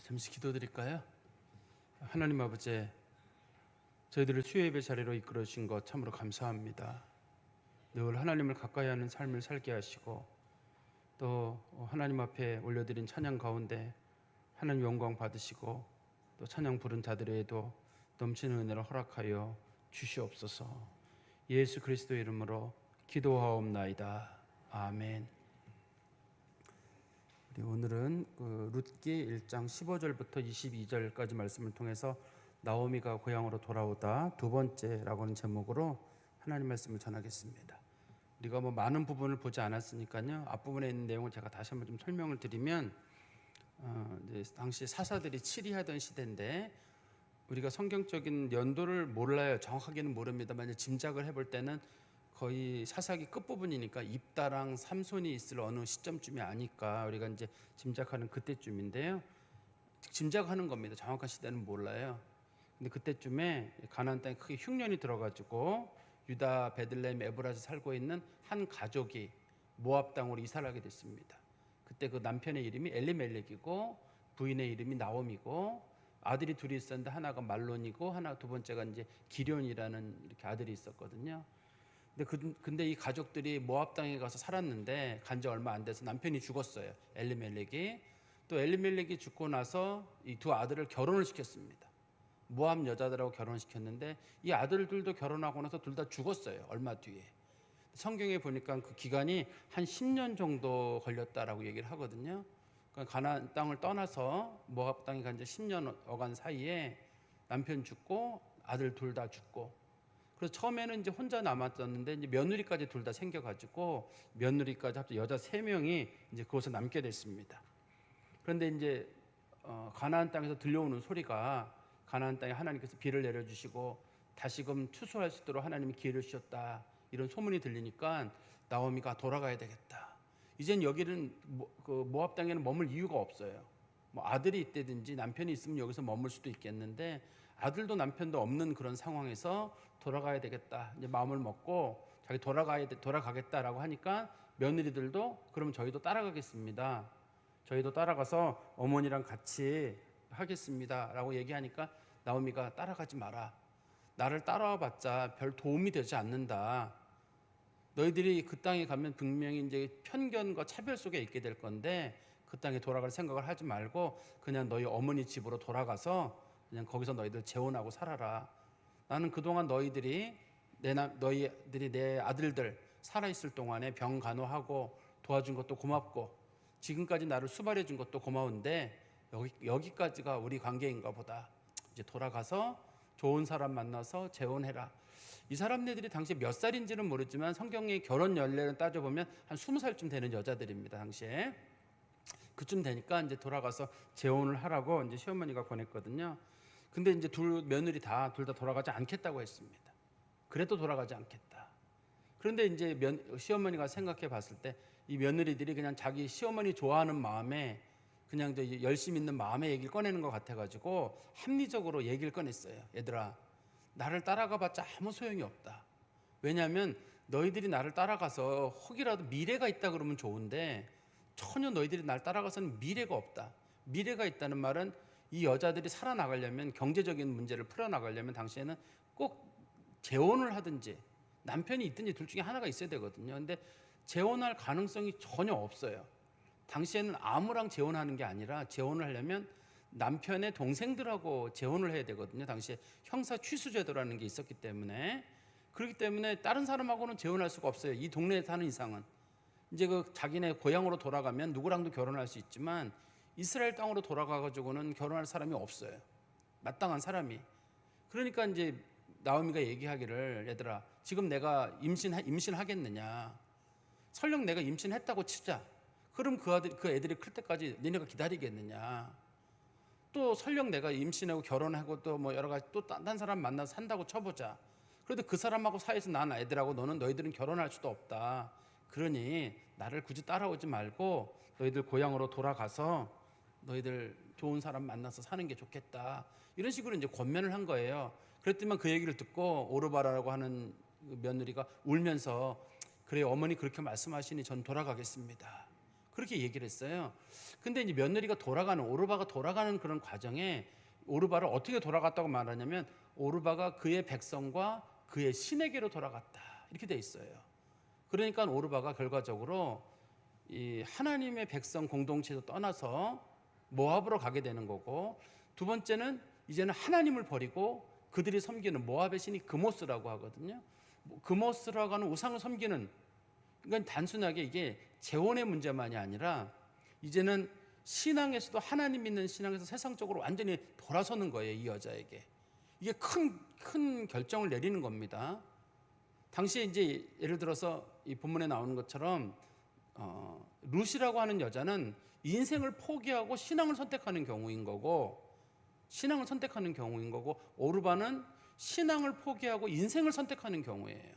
잠시 기도드릴까요? 하나님 아버지, 저희들을 수요 예배 자리로 이끌어 주신 것 참으로 감사합니다. 늘 하나님을 가까이 하는 삶을 살게 하시고 또 하나님 앞에 올려드린 찬양 가운데 하나님 영광 받으시고 또 찬양 부른 자들에게도 넘치는 은혜를 허락하여 주시옵소서. 예수 그리스도의 이름으로 기도하옵나이다. 아멘. 오늘은 룻기 1장 15절부터 22절까지 말씀을 통해서 나오미가 고향으로 돌아오다 두 번째라고 하는 제목으로 하나님 말씀을 전하겠습니다. 우리가 많은 부분을 보지 않았으니까요, 앞부분에 있는 내용을 제가 다시 한번 좀 설명을 드리면, 이제 당시 사사들이 치리하던 시대인데 우리가 성경적인 연도를 몰라요. 정확하게는 모릅니다만 짐작을 해볼 때는 거의 사사기 끝부분이니까 입다랑 삼손이 있을 어느 시점쯤이 아닐까 우리가 이제 짐작하는 그때쯤인데요. 짐작하는 겁니다. 정확한 시대는 몰라요. 근데 그때쯤에 가나안 땅에 크게 흉년이 들어가지고 유다 베들레헴 에브라스에 살고 있는 한 가족이 모압 땅으로 이사를 하게 됐습니다. 그때 그 남편의 이름이 엘리멜렉이고 부인의 이름이 나옴이고 아들이 둘이 있었는데 하나가 말론이고 하나 두 번째가 이제 기럐이라는 이렇게 아들이 있었거든요. 근데 이 가족들이 모압 땅에 가서 살았는데 간 지 얼마 안 돼서 남편이 죽었어요. 엘리멜렉이. 또 엘리멜렉이 죽고 나서 이 두 아들을 결혼을 시켰습니다. 모압 여자들하고 결혼을 시켰는데 이 아들들도 결혼하고 나서 둘 다 죽었어요. 얼마 뒤에. 성경에 보니까 그 기간이 한 10년 정도 걸렸다라고 얘기를 하거든요. 그러니까 가나안 땅을 떠나서 모압 땅에 간 지 10년 어간 사이에 남편 죽고 아들 둘 다 죽고, 그래서 처음에는 이제 혼자 남았었는데 이제 며느리까지 둘 다 생겨가지고 며느리까지 합쳐 여자 3명이 이제 그곳에 남게 됐습니다. 그런데 이제 가나안 땅에서 들려오는 소리가 가나안 땅에 하나님께서 비를 내려주시고 다시금 추수할 수 있도록 하나님이 기회를 주셨다, 이런 소문이 들리니까 나오미가 돌아가야 되겠다. 이젠 여기는 모압 땅에는 머물 이유가 없어요. 아들이 있다든지 남편이 있으면 여기서 머물 수도 있겠는데 아들도 남편도 없는 그런 상황에서 돌아가야 되겠다 이제 마음을 먹고 자기 돌아가겠다라고 하니까 며느리들도 그럼 저희도 따라가겠습니다. 저희도 따라가서 어머니랑 같이 하겠습니다라고 얘기하니까 나오미가 따라가지 마라. 나를 따라와봤자 별 도움이 되지 않는다. 너희들이 그 땅에 가면 분명히 이제 편견과 차별 속에 있게 될 건데 그 땅에 돌아갈 생각을 하지 말고 그냥 너희 어머니 집으로 돌아가서 그냥 거기서 너희들 재혼하고 살아라. 나는 그동안 너희들이 내 아들들 살아있을 동안에 병 간호하고 도와준 것도 고맙고 지금까지 나를 수발해 준 것도 고마운데 여기까지가 우리 관계인가 보다. 이제 돌아가서 좋은 사람 만나서 재혼해라. 이 사람네들이 당시에 몇 살인지는 모르지만 성경의 결혼 연령을 따져보면 한 20살쯤 되는 여자들입니다. 당시에. 그쯤 되니까 이제 돌아가서 재혼을 하라고 이제 시어머니가 권했거든요. 근데 이제 며느리 둘 다 돌아가지 않겠다고 했습니다. 그래도 돌아가지 않겠다. 그런데 이제 시어머니가 생각해 봤을 때 이 며느리들이 그냥 자기 시어머니 좋아하는 마음에 그냥 열심히 있는 마음의 얘기를 꺼내는 것 같아가지고 합리적으로 얘기를 꺼냈어요. 얘들아, 나를 따라가 봤자 아무 소용이 없다. 왜냐하면 너희들이 나를 따라가서 혹이라도 미래가 있다 그러면 좋은데 전혀 너희들이 날 따라가서는 미래가 없다. 미래가 있다는 말은 이 여자들이 살아나가려면, 경제적인 문제를 풀어나가려면 당시에는 꼭 재혼을 하든지 남편이 있든지 둘 중에 하나가 있어야 되거든요. 근데 재혼할 가능성이 전혀 없어요. 당시에는 아무랑 재혼하는 게 아니라 재혼을 하려면 남편의 동생들하고 재혼을 해야 되거든요. 당시에 형사 취수제도라는 게 있었기 때문에. 그렇기 때문에 다른 사람하고는 재혼할 수가 없어요. 이 동네에 사는 이상은. 이제 자기네 고향으로 돌아가면 누구랑도 결혼할 수 있지만 이스라엘 땅으로 돌아가가지고는 결혼할 사람이 없어요. 마땅한 사람이. 그러니까 이제 나오미가 얘기하기를, 얘들아, 지금 내가 임신하겠느냐? 설령 내가 임신했다고 치자. 그럼 그 애들이 클 때까지 너네가 기다리겠느냐? 또 설령 내가 임신하고 결혼하고 또 여러 가지 또 딴 사람 만나서 산다고 쳐보자. 그래도 그 사람하고 사이에서 난 애들하고 너희들은 결혼할 수도 없다. 그러니 나를 굳이 따라오지 말고 너희들 고향으로 돌아가서 너희들 좋은 사람 만나서 사는 게 좋겠다. 이런 식으로 이제 권면을 한 거예요. 그랬더니 그 얘기를 듣고 오르바라고 하는 며느리가 울면서, 그래 어머니 그렇게 말씀하시니 전 돌아가겠습니다. 그렇게 얘기를 했어요. 근데 이제 며느리가 돌아가는, 오르바가 돌아가는 그런 과정에 오르바를 어떻게 돌아갔다고 말하냐면 오르바가 그의 백성과 그의 신에게로 돌아갔다 이렇게 돼 있어요. 그러니까 오르바가 결과적으로 이 하나님의 백성 공동체에서 떠나서 모압으로 가게 되는 거고, 두 번째는 이제는 하나님을 버리고 그들이 섬기는 모압의 신이 그모스라고 하거든요. 그모스라고 하는 우상을 섬기는, 그러니까 단순하게 이게 재혼의 문제만이 아니라 이제는 신앙에서도 하나님 믿는 신앙에서 세상적으로 완전히 돌아서는 거예요. 이 여자에게 이게 큰 결정을 내리는 겁니다. 당시에 이제 예를 들어서 이 본문에 나오는 것처럼 룻이라고 하는 여자는 인생을 포기하고 신앙을 선택하는 경우인 거고, 오르바는 신앙을 포기하고 인생을 선택하는 경우예요.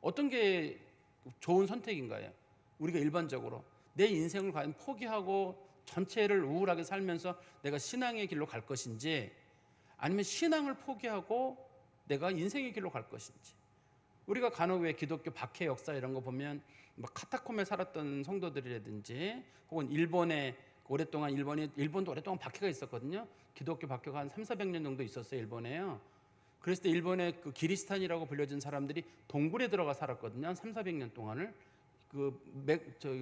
어떤 게 좋은 선택인가요? 우리가 일반적으로 내 인생을 과연 포기하고 전체를 우울하게 살면서 내가 신앙의 길로 갈 것인지, 아니면 신앙을 포기하고 내가 인생의 길로 갈 것인지. 우리가 간혹 왜 기독교 박해 역사 이런 거 보면 뭐 카타콤에 살았던 성도들이라든지, 혹은 일본에 오랫동안 일본도 오랫동안 박해가 있었거든요. 기독교 박해가 한 300~400년 정도 있었어요, 일본에요. 그랬을 때 일본의 그 기리스탄이라고 불려진 사람들이 동굴에 들어가 살았거든요. 한 300~400년 동안을.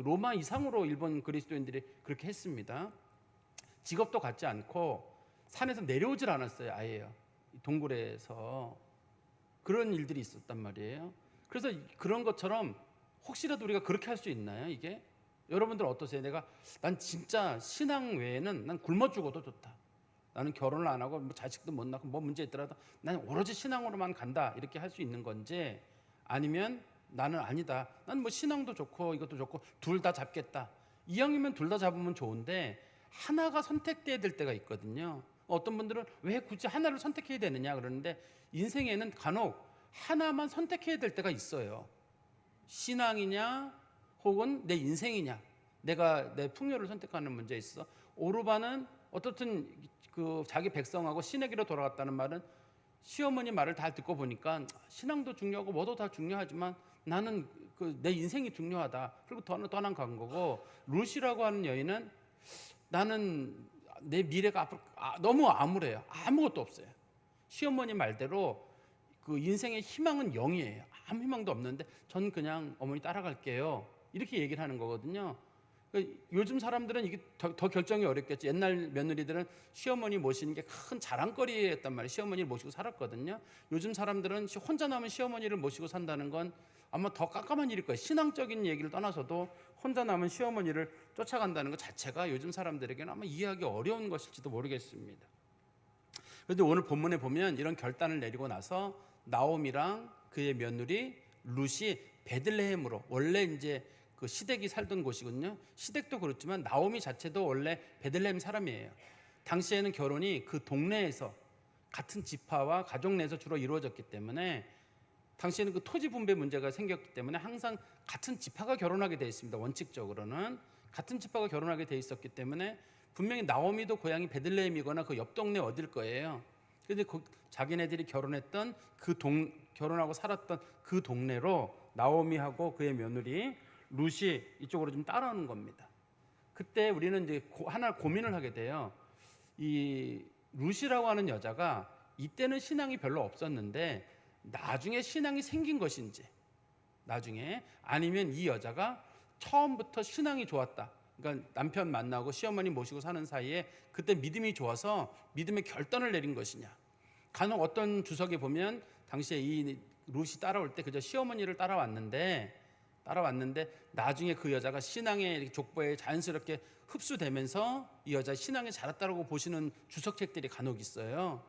로마 이상으로 일본 그리스도인들이 그렇게 했습니다. 직업도 갖지 않고 산에서 내려오질 않았어요, 아예요. 동굴에서. 그런 일들이 있었단 말이에요. 그래서 그런 것처럼 혹시라도 우리가 그렇게 할 수 있나요, 이게? 여러분들 어떠세요? 난 진짜 신앙 외에는 난 굶어 죽어도 좋다. 나는 결혼을 안 하고 뭐 자식도 못 낳고 뭐 문제 있더라도 난 오로지 신앙으로만 간다. 이렇게 할 수 있는 건지, 아니면 나는 아니다. 난 뭐 신앙도 좋고 이것도 좋고 둘 다 잡겠다. 이왕이면 둘 다 잡으면 좋은데 하나가 선택돼야 될 때가 있거든요. 어떤 분들은 왜 굳이 하나를 선택해야 되느냐 그러는데, 인생에는 간혹 하나만 선택해야 될 때가 있어요. 신앙이냐 혹은 내 인생이냐, 내가 내 풍요를 선택하는 문제에 있어. 오르바는 어떻든 그 자기 백성하고 신에게로 돌아갔다는 말은 시어머니 말을 다 듣고 보니까 신앙도 중요하고 뭐도 다 중요하지만 나는 내 인생이 중요하다. 그리고 떠난 간 거고, 룻이라고 하는 여인은 나는 내 미래가 앞으로 너무 암울해요. 아무것도 없어요. 시어머니 말대로 그 인생의 희망은 0이에요. 아무 희망도 없는데 전 그냥 어머니 따라갈게요. 이렇게 얘기를 하는 거거든요. 요즘 사람들은 이게 더 결정이 어렵겠죠. 옛날 며느리들은 시어머니 모시는 게 큰 자랑거리였단 말이에요. 시어머니를 모시고 살았거든요. 요즘 사람들은 혼자 남은 시어머니를 모시고 산다는 건 아마 더 깜깜한 일일 거예요. 신앙적인 얘기를 떠나서도 혼자 남은 시어머니를 쫓아간다는 것 자체가 요즘 사람들에게는 아마 이해하기 어려운 것일지도 모르겠습니다. 그런데 오늘 본문에 보면 이런 결단을 내리고 나서 나오미랑 그의 며느리 룻이 베들레헴으로, 원래 이제 그 시댁이 살던 곳이거든요. 시댁도 그렇지만 나오미 자체도 원래 베들레헴 사람이에요. 당시에는 결혼이 그 동네에서 같은 지파와 가족 내에서 주로 이루어졌기 때문에, 당시에는 그 토지 분배 문제가 생겼기 때문에 항상 같은 지파가 결혼하게 되어 있습니다. 원칙적으로는 같은 지파가 결혼하게 되어 있었기 때문에 분명히 나오미도 고향이 베들레헴이거나 그 옆 동네 어딜 거예요. 그런데 자기네들이 결혼했던 결혼하고 살았던 그 동네로 나오미하고 그의 며느리 룻이 이쪽으로 좀 따라오는 겁니다. 그때 우리는 이제 하나 고민을 하게 돼요. 이 룻이라고 하는 여자가 이때는 신앙이 별로 없었는데 나중에 신앙이 생긴 것인지, 나중에, 아니면 이 여자가 처음부터 신앙이 좋았다. 그러니까 남편 만나고 시어머니 모시고 사는 사이에 그때 믿음이 좋아서 믿음의 결단을 내린 것이냐. 간혹 어떤 주석에 보면 당시에 이 룻이 따라올 때 그저 시어머니를 따라왔는데 나중에 그 여자가 신앙의 족보에 자연스럽게 흡수되면서 이 여자 신앙에 자랐다고 보시는 주석책들이 간혹 있어요.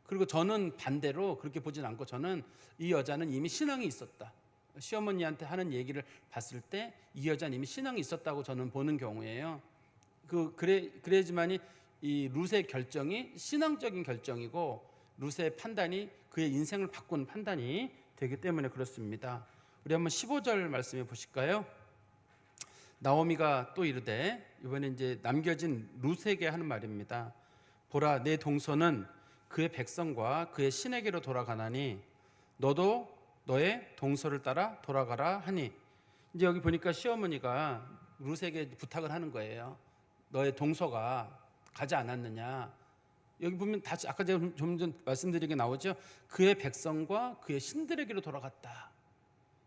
그리고 저는 반대로 그렇게 보진 않고, 저는 이 여자는 이미 신앙이 있었다. 시어머니한테 하는 얘기를 봤을 때 이 여자는 이미 신앙이 있었다고 저는 보는 경우예요. 그래야지만이 이 룻의 결정이 신앙적인 결정이고 룻의 판단이 그의 인생을 바꾼 판단이 되기 때문에 그렇습니다. 우리 한번 15절 말씀해 보실까요? 나오미가 또 이르되, 이번에 이제 남겨진 룻에게 하는 말입니다. 보라, 내 동서는 그의 백성과 그의 신에게로 돌아가나니 너도 너의 동서를 따라 돌아가라 하니. 이제 여기 보니까 시어머니가 룻에게 부탁을 하는 거예요. 너의 동서가 가지 않았느냐. 여기 보면 다시 아까 제가 좀 전 말씀드리게 나오죠. 그의 백성과 그의 신들에게로 돌아갔다.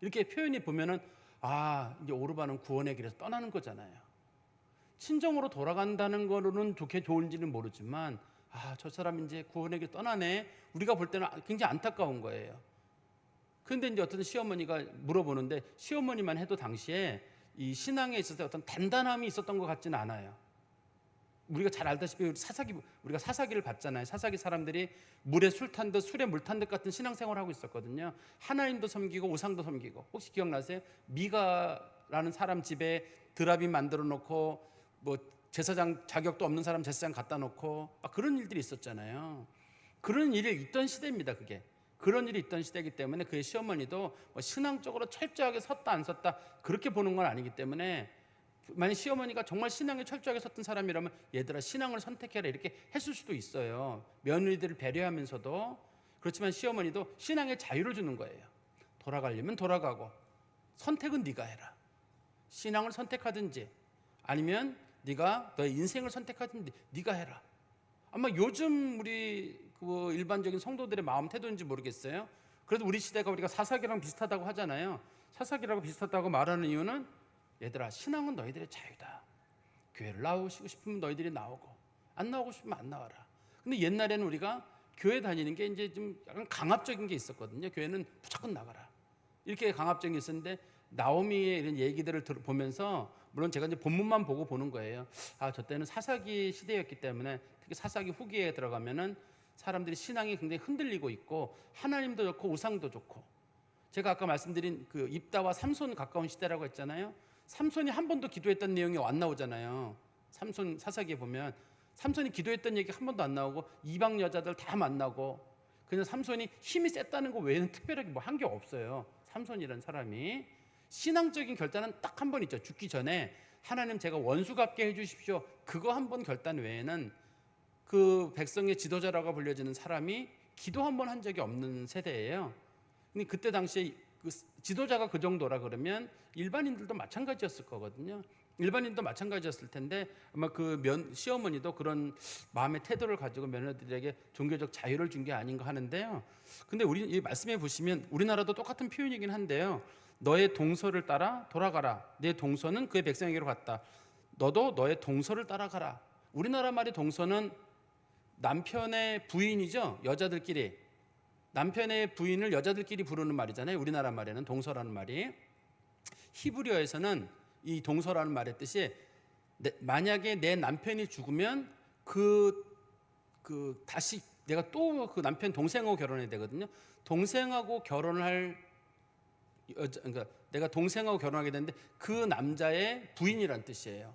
이렇게 표현이 보면은 이제 오르반은 구원의 길에서 떠나는 거잖아요. 친정으로 돌아간다는 거로는 좋은지는 모르지만 저 사람 이제 구원의 길 떠나네. 우리가 볼 때는 굉장히 안타까운 거예요. 그런데 이제 어떤 시어머니가 물어보는데 시어머니만 해도 당시에 이 신앙에 있어서 어떤 단단함이 있었던 것 같지는 않아요. 우리가 잘 알다시피 우리가 사사기를 봤잖아요. 사사기 사람들이 물에 술 탄 듯 술에 물 탄 듯 같은 신앙생활을 하고 있었거든요. 하나님도 섬기고 우상도 섬기고. 혹시 기억나세요? 미가라는 사람 집에 드라빔 만들어 놓고 뭐 제사장 자격도 없는 사람 제사장 갖다 놓고 그런 일들이 있었잖아요. 그런 일이 있던 시대입니다. 그게 그런 일이 있던 시대이기 때문에 그의 시어머니도 뭐 신앙적으로 철저하게 섰다 안 섰다 그렇게 보는 건 아니기 때문에 만약 시어머니가 정말 신앙에 철저하게 섰던 사람이라면 얘들아 신앙을 선택해라 이렇게 했을 수도 있어요. 며느리들을 배려하면서도. 그렇지만 시어머니도 신앙의 자유를 주는 거예요. 돌아가려면 돌아가고 선택은 네가 해라. 신앙을 선택하든지 아니면 네가 너의 인생을 선택하든지 네가 해라. 아마 요즘 우리 그 일반적인 성도들의 마음 태도인지 모르겠어요. 그래도 우리 시대가 우리가 사사기랑 비슷하다고 하잖아요. 사사기라고 비슷하다고 말하는 이유는 얘들아 신앙은 너희들의 자유다. 교회를 나오시고 싶으면 너희들이 나오고 안 나오고 싶으면 안 나와라. 근데 옛날에는 우리가 교회 다니는 게 이제 좀 약간 강압적인 게 있었거든요. 교회는 무조건 나가라 이렇게 강압적인 게 있었는데 나오미의 이런 얘기들을 보면서 물론 제가 이제 본문만 보고 보는 거예요. 저 때는 사사기 시대였기 때문에 특히 사사기 후기에 들어가면은 사람들이 신앙이 굉장히 흔들리고 있고 하나님도 좋고 우상도 좋고 제가 아까 말씀드린 그 입다와 삼손 가까운 시대라고 했잖아요. 삼손이 한 번도 기도했던 내용이 안 나오잖아요. 삼손 사사기에 보면 삼손이 기도했던 얘기 한 번도 안 나오고 이방 여자들 다 만나고 그냥 삼손이 힘이 셌다는 거 외에는 특별하게 뭐 한 게 없어요. 삼손이라는 사람이 신앙적인 결단은 딱 한 번 있죠. 죽기 전에 하나님 제가 원수 갚게 해주십시오. 그거 한 번 결단 외에는 그 백성의 지도자라고 불려지는 사람이 기도 한 번 한 적이 없는 세대예요. 근데 그때 당시에 그 지도자가 그 정도라 그러면 일반인들도 마찬가지였을 거거든요. 일반인도 마찬가지였을 텐데 아마 그 시어머니도 그런 마음의 태도를 가지고 며느리들에게 종교적 자유를 준 게 아닌가 하는데요. 근데 우리 이 말씀에 보시면 우리나라도 똑같은 표현이긴 한데요. 너의 동서를 따라 돌아가라. 내 동서는 그의 백성에게로 갔다. 너도 너의 동서를 따라가라. 우리나라 말의 동서는 남편의 부인이죠. 여자들끼리 남편의 부인을 여자들끼리 부르는 말이잖아요. 우리나라 말에는 동서라는 말이. 히브리어에서는 이 동서라는 말의 뜻이 만약에 내 남편이 죽으면 다시 내가 또 그 남편 동생하고 결혼해야 되거든요. 동생하고 결혼을 할 그러니까 내가 동생하고 결혼하게 되는데 그 남자의 부인이란 뜻이에요.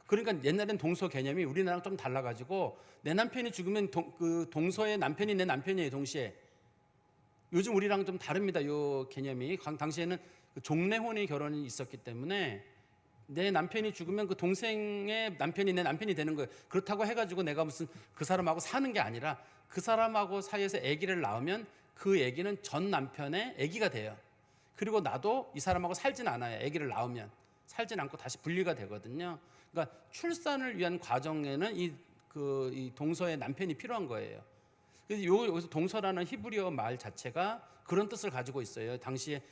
그러니까 옛날엔 동서 개념이 우리나라랑 좀 달라가지고 내 남편이 죽으면 그 동서의 남편이 내 남편이에요. 동시에. 요즘 우리랑 좀 다릅니다. 요 개념이. 당시에는 종례혼의 결혼이 있었기 때문에 내 남편이 죽으면 그 동생의 남편이 내 남편이 되는 거예요. 그렇다고 해가지고 내가 무슨 그 사람하고 사는 게 아니라 그 사람하고 사이에서 아기를 낳으면 그 아기는 전 남편의 아기가 돼요. 그리고 나도 이 사람하고 살진 않아요. 아기를 낳으면 살진 않고 다시 분리가 되거든요. 그러니까 출산을 위한 과정에는 이 동서의 남편이 필요한 거예요. 그래서 여기서 동서라는 히브리어 말 자체가 그런 뜻을 가지고 있어요. 당시에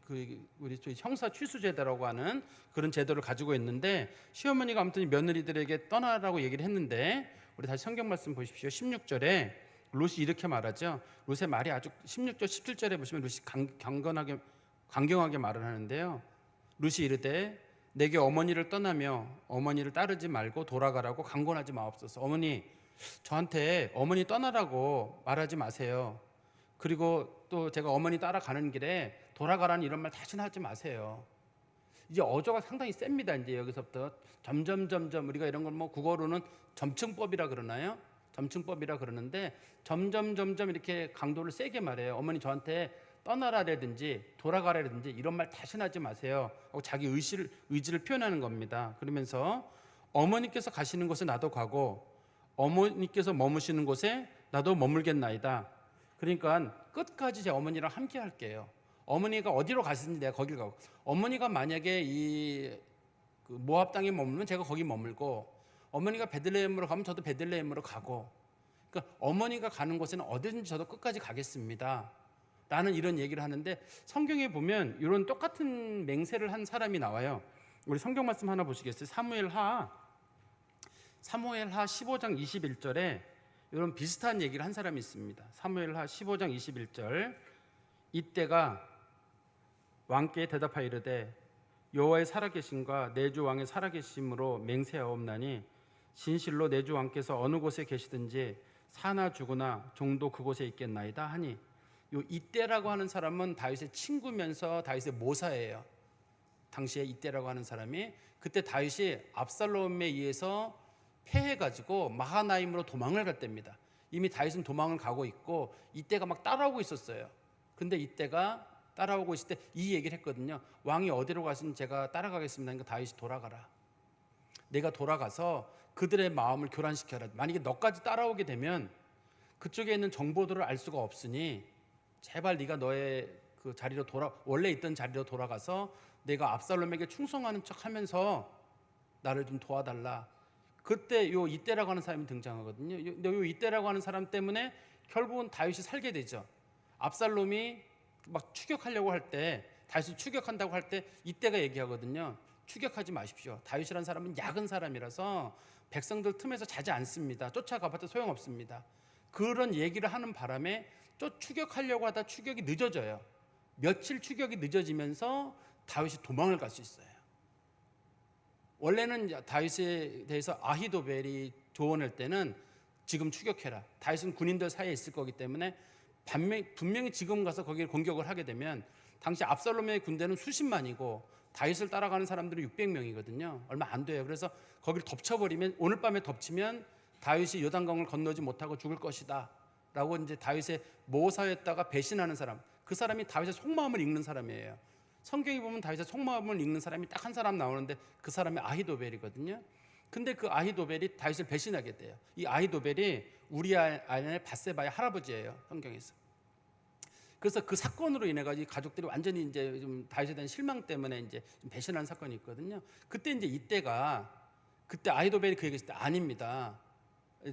우리 소위 형사 취수제도라고 하는 그런 제도를 가지고 있는데 시어머니가 아무튼 며느리들에게 떠나라고 얘기를 했는데 우리 다시 성경 말씀 보십시오. 16절에 롯이 이렇게 말하죠. 롯의 말이 아주 16절 17절에 보시면 롯이 강경하게 말을 하는데요. 롯이 이르되 내게 어머니를 떠나며 어머니를 따르지 말고 돌아가라고 강권하지 마옵소서. 어머니 저한테 어머니 떠나라고 말하지 마세요. 그리고 또 제가 어머니 따라가는 길에 돌아가라는 이런 말 다시는 하지 마세요. 이제 어조가 상당히 셉니다. 이제 여기서부터 점점 우리가 이런 걸 뭐 국어로는 점층법이라 그러나요? 점층법이라 그러는데 점점 이렇게 강도를 세게 말해요. 어머니 저한테 떠나라라든지 돌아가라든지 이런 말 다시는 하지 마세요 하고 자기 의지를 표현하는 겁니다. 그러면서 어머니께서 가시는 곳에 나도 가고 어머니께서 머무시는 곳에 나도 머물겠나이다. 그러니까 끝까지 제 어머니랑 함께 할게요. 어머니가 어디로 가시든지 내가 거길 가고. 어머니가 만약에 그 모압 땅에 머물면 제가 거기 머물고, 어머니가 베들레헴으로 가면 저도 베들레헴으로 가고, 그러니까 어머니가 가는 곳에는 어디든지 저도 끝까지 가겠습니다 라는 이런 얘기를 하는데, 성경에 보면 이런 똑같은 맹세를 한 사람이 나와요. 우리 성경 말씀 하나 보시겠어요? 사무엘하 15장 21절에 이런 비슷한 얘기를 한 사람이 있습니다. 사무엘하 15장 21절, 이때가 왕께 대답하여 이르되 여호와의 살아계심과 내 주 왕의 살아계심으로 맹세하옵나니 진실로 내 주 왕께서 어느 곳에 계시든지 사나 죽으나 종도 그곳에 있겠나이다 하니, 요 이때라고 하는 사람은 다윗의 친구면서 다윗의 모사예요. 당시에 이때라고 하는 사람이, 그때 다윗이 압살롬에 의해서 패해가지고 마하나임으로 도망을 갈 때입니다. 이미 다윗은 도망을 가고 있고 이때가 막 따라오고 있었어요. 근데 이때가 따라오고 있을 때 이 얘기를 했거든요. 왕이 어디로 가시든 제가 따라가겠습니다. 그러니까 다윗이 돌아가라. 내가 돌아가서 그들의 마음을 교란시켜라. 만약에 너까지 따라오게 되면 그쪽에 있는 정보들을 알 수가 없으니 제발 네가 너의 그 자리로 원래 있던 자리로 돌아가서 내가 압살롬에게 충성하는 척하면서 나를 좀 도와달라. 그때 요 이때라고 하는 사람이 등장하거든요. 요 이때라고 하는 사람 때문에 결국은 다윗이 살게 되죠. 압살롬이 막 추격하려고 할 때, 다윗을 추격한다고 할 때 이때가 얘기하거든요. 추격하지 마십시오. 다윗이라는 사람은 약은 사람이라서 백성들 틈에서 자지 않습니다. 쫓아가봐도 소용없습니다. 그런 얘기를 하는 바람에 추격하려고 하다 추격이 늦어져요. 며칠 추격이 늦어지면서 다윗이 도망을 갈 수 있어요. 원래는 다윗에 대해서 아히도벨이 조언할 때는 지금 추격해라. 다윗은 군인들 사이에 있을 거기 때문에 분명히 지금 가서 거기를 공격을 하게 되면, 당시 압살롬의 군대는 수십만이고 다윗을 따라가는 사람들은 600명이거든요. 얼마 안 돼요. 그래서 거기를 덮쳐버리면, 오늘 밤에 덮치면 다윗이 요단강을 건너지 못하고 죽을 것이다 라고 이제 다윗의 모사였다가 배신하는 사람, 그 사람이 다윗의 속마음을 읽는 사람이에요. 성경에 보면 다윗의 속마음을 읽는 사람이 딱 한 사람 나오는데 그 사람이 아히도벨이거든요. 근데 그 아히도벨이 다윗을 배신하게 돼요. 이 아히도벨이 우리아의 아내 밧세바의 할아버지예요, 성경에서. 그래서 그 사건으로 인해 가지고 가족들이 완전히 이제 좀 다윗에 대한 실망 때문에 이제 좀 배신한 사건이 있거든요. 그때 이제 그때 아히도벨이 그 얘기했을 때 아닙니다.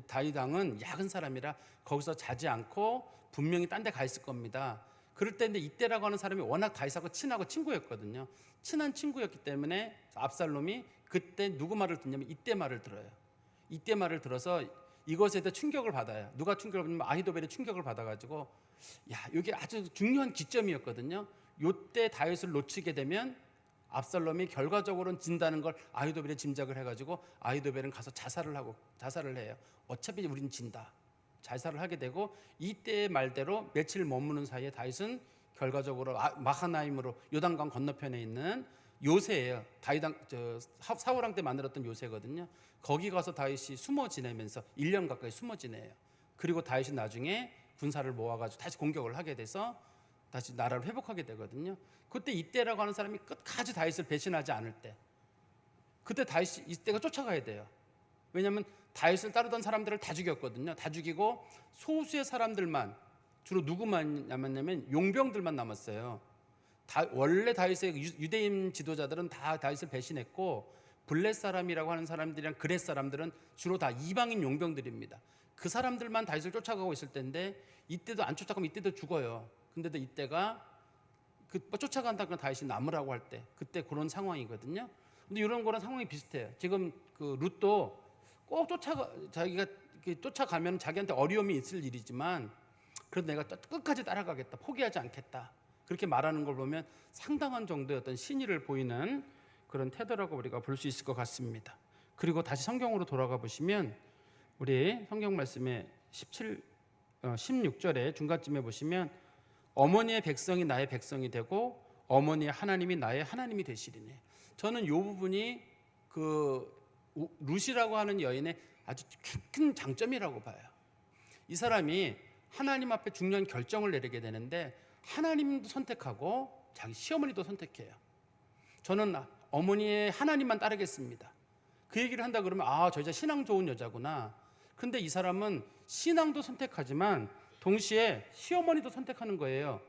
다윗 왕은 약은 사람이라 거기서 자지 않고 분명히 딴 데 가 있을 겁니다. 그럴 때 이때라고 하는 사람이 워낙 다윗하고 친하고 친구였거든요. 친한 친구였기 때문에 압살롬이 그때 누구 말을 듣냐면 이때 말을 들어요. 이때 말을 들어서 이것에 대해 충격을 받아요. 누가 충격을 받냐면 아히도벨이 충격을 받아가지고, 야, 이게 아주 중요한 기점이었거든요. 요때 다윗을 놓치게 되면 압살롬이 결과적으로는 진다는 걸 아히도벨이 짐작을 해가지고 아히도벨은 가서 자살을 해요. 어차피 우리는 진다. 자살을 하게 되고, 이때의 말대로 며칠 머무는 사이에 다윗은 결과적으로 마하나임으로 요단강 건너편에 있는 요새예요. 사울 왕 때 만들었던 요새거든요. 거기 가서 다윗이 숨어 지내면서 1년 가까이 숨어 지내요. 그리고 다윗이 나중에 군사를 모아가지고 다시 공격을 하게 돼서 다시 나라를 회복하게 되거든요. 그때 이때라고 하는 사람이 끝까지 다윗을 배신하지 않을 때, 그때 다윗이 이때가 쫓아가야 돼요. 왜냐하면 다윗을 따르던 사람들을 다 죽였거든요. 다 죽이고 소수의 사람들만, 주로 누구만 남았냐면 용병들만 남았어요. 원래 다윗의 유대인 지도자들은 다 다윗을 배신했고, 블렛 사람이라고 하는 사람들이랑 그렛 사람들은 주로 다 이방인 용병들입니다. 그 사람들만 다윗을 쫓아가고 있을 때인데, 이때도 안 쫓아가면 이때도 죽어요. 근데도 이때가 쫓아간다고 다윗이 남으라고 할 때, 그때 그런 상황이거든요. 근데 이런 거랑 상황이 비슷해요. 지금 그 룻도 꼭 자기가 쫓아가면 자기한테 어려움이 있을 일이지만, 그래도 내가 끝까지 따라가겠다, 포기하지 않겠다, 그렇게 말하는 걸 보면 상당한 정도의 어떤 신의를 보이는 그런 태도라고 우리가 볼 수 있을 것 같습니다. 그리고 다시 성경으로 돌아가 보시면, 우리 성경 말씀에 16절에 중간쯤에 보시면, 어머니의 백성이 나의 백성이 되고 어머니의 하나님이 나의 하나님이 되시리니. 저는 이 부분이 그 룻이라고 하는 여인의 아주 큰 장점이라고 봐요. 이 사람이 하나님 앞에 중요한 결정을 내리게 되는데, 하나님도 선택하고 자기 시어머니도 선택해요. 저는 어머니의 하나님만 따르겠습니다. 그 얘기를 한다 그러면, 저 여자 신앙 좋은 여자구나. 근데 이 사람은 신앙도 선택하지만 동시에 시어머니도 선택하는 거예요.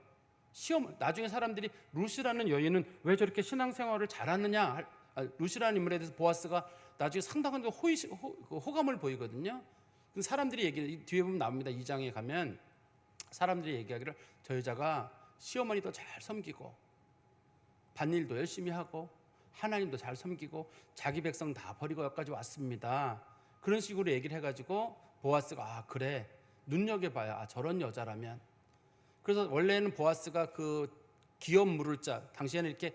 나중에 사람들이 룻이라는 여인은 왜 저렇게 신앙생활을 잘하느냐 룻이라는 인물에 대해서 보아스가 나중에 상당한 호감을 보이거든요. 사람들이 얘기 뒤에 보면 나옵니다. 2장에 가면 사람들이 얘기하기를 저 여자가 시어머니도 잘 섬기고 밭일도 열심히 하고 하나님도 잘 섬기고 자기 백성 다 버리고 여기까지 왔습니다. 그런 식으로 얘기를 해가지고 보아스가 그래 눈여겨봐야 저런 여자라면. 그래서 원래는 보아스가 그 기업 물을 자, 당시에는 이렇게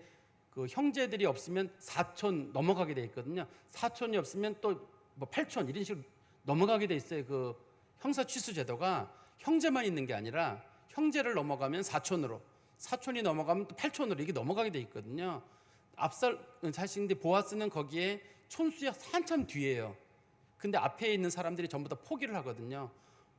그 형제들이 없으면 사촌 넘어가게 돼 있거든요. 사촌이 없으면 또 뭐 8촌 이런 식으로 넘어가게 돼 있어요. 그 형사 취수 제도가 형제만 있는 게 아니라 형제를 넘어가면 사촌으로, 사촌이 넘어가면 또 8촌으로 이게 넘어가게 돼 있거든요. 사실 근데 보아스는 거기에 촌수의 한참 뒤에요. 근데 앞에 있는 사람들이 전부 다 포기를 하거든요.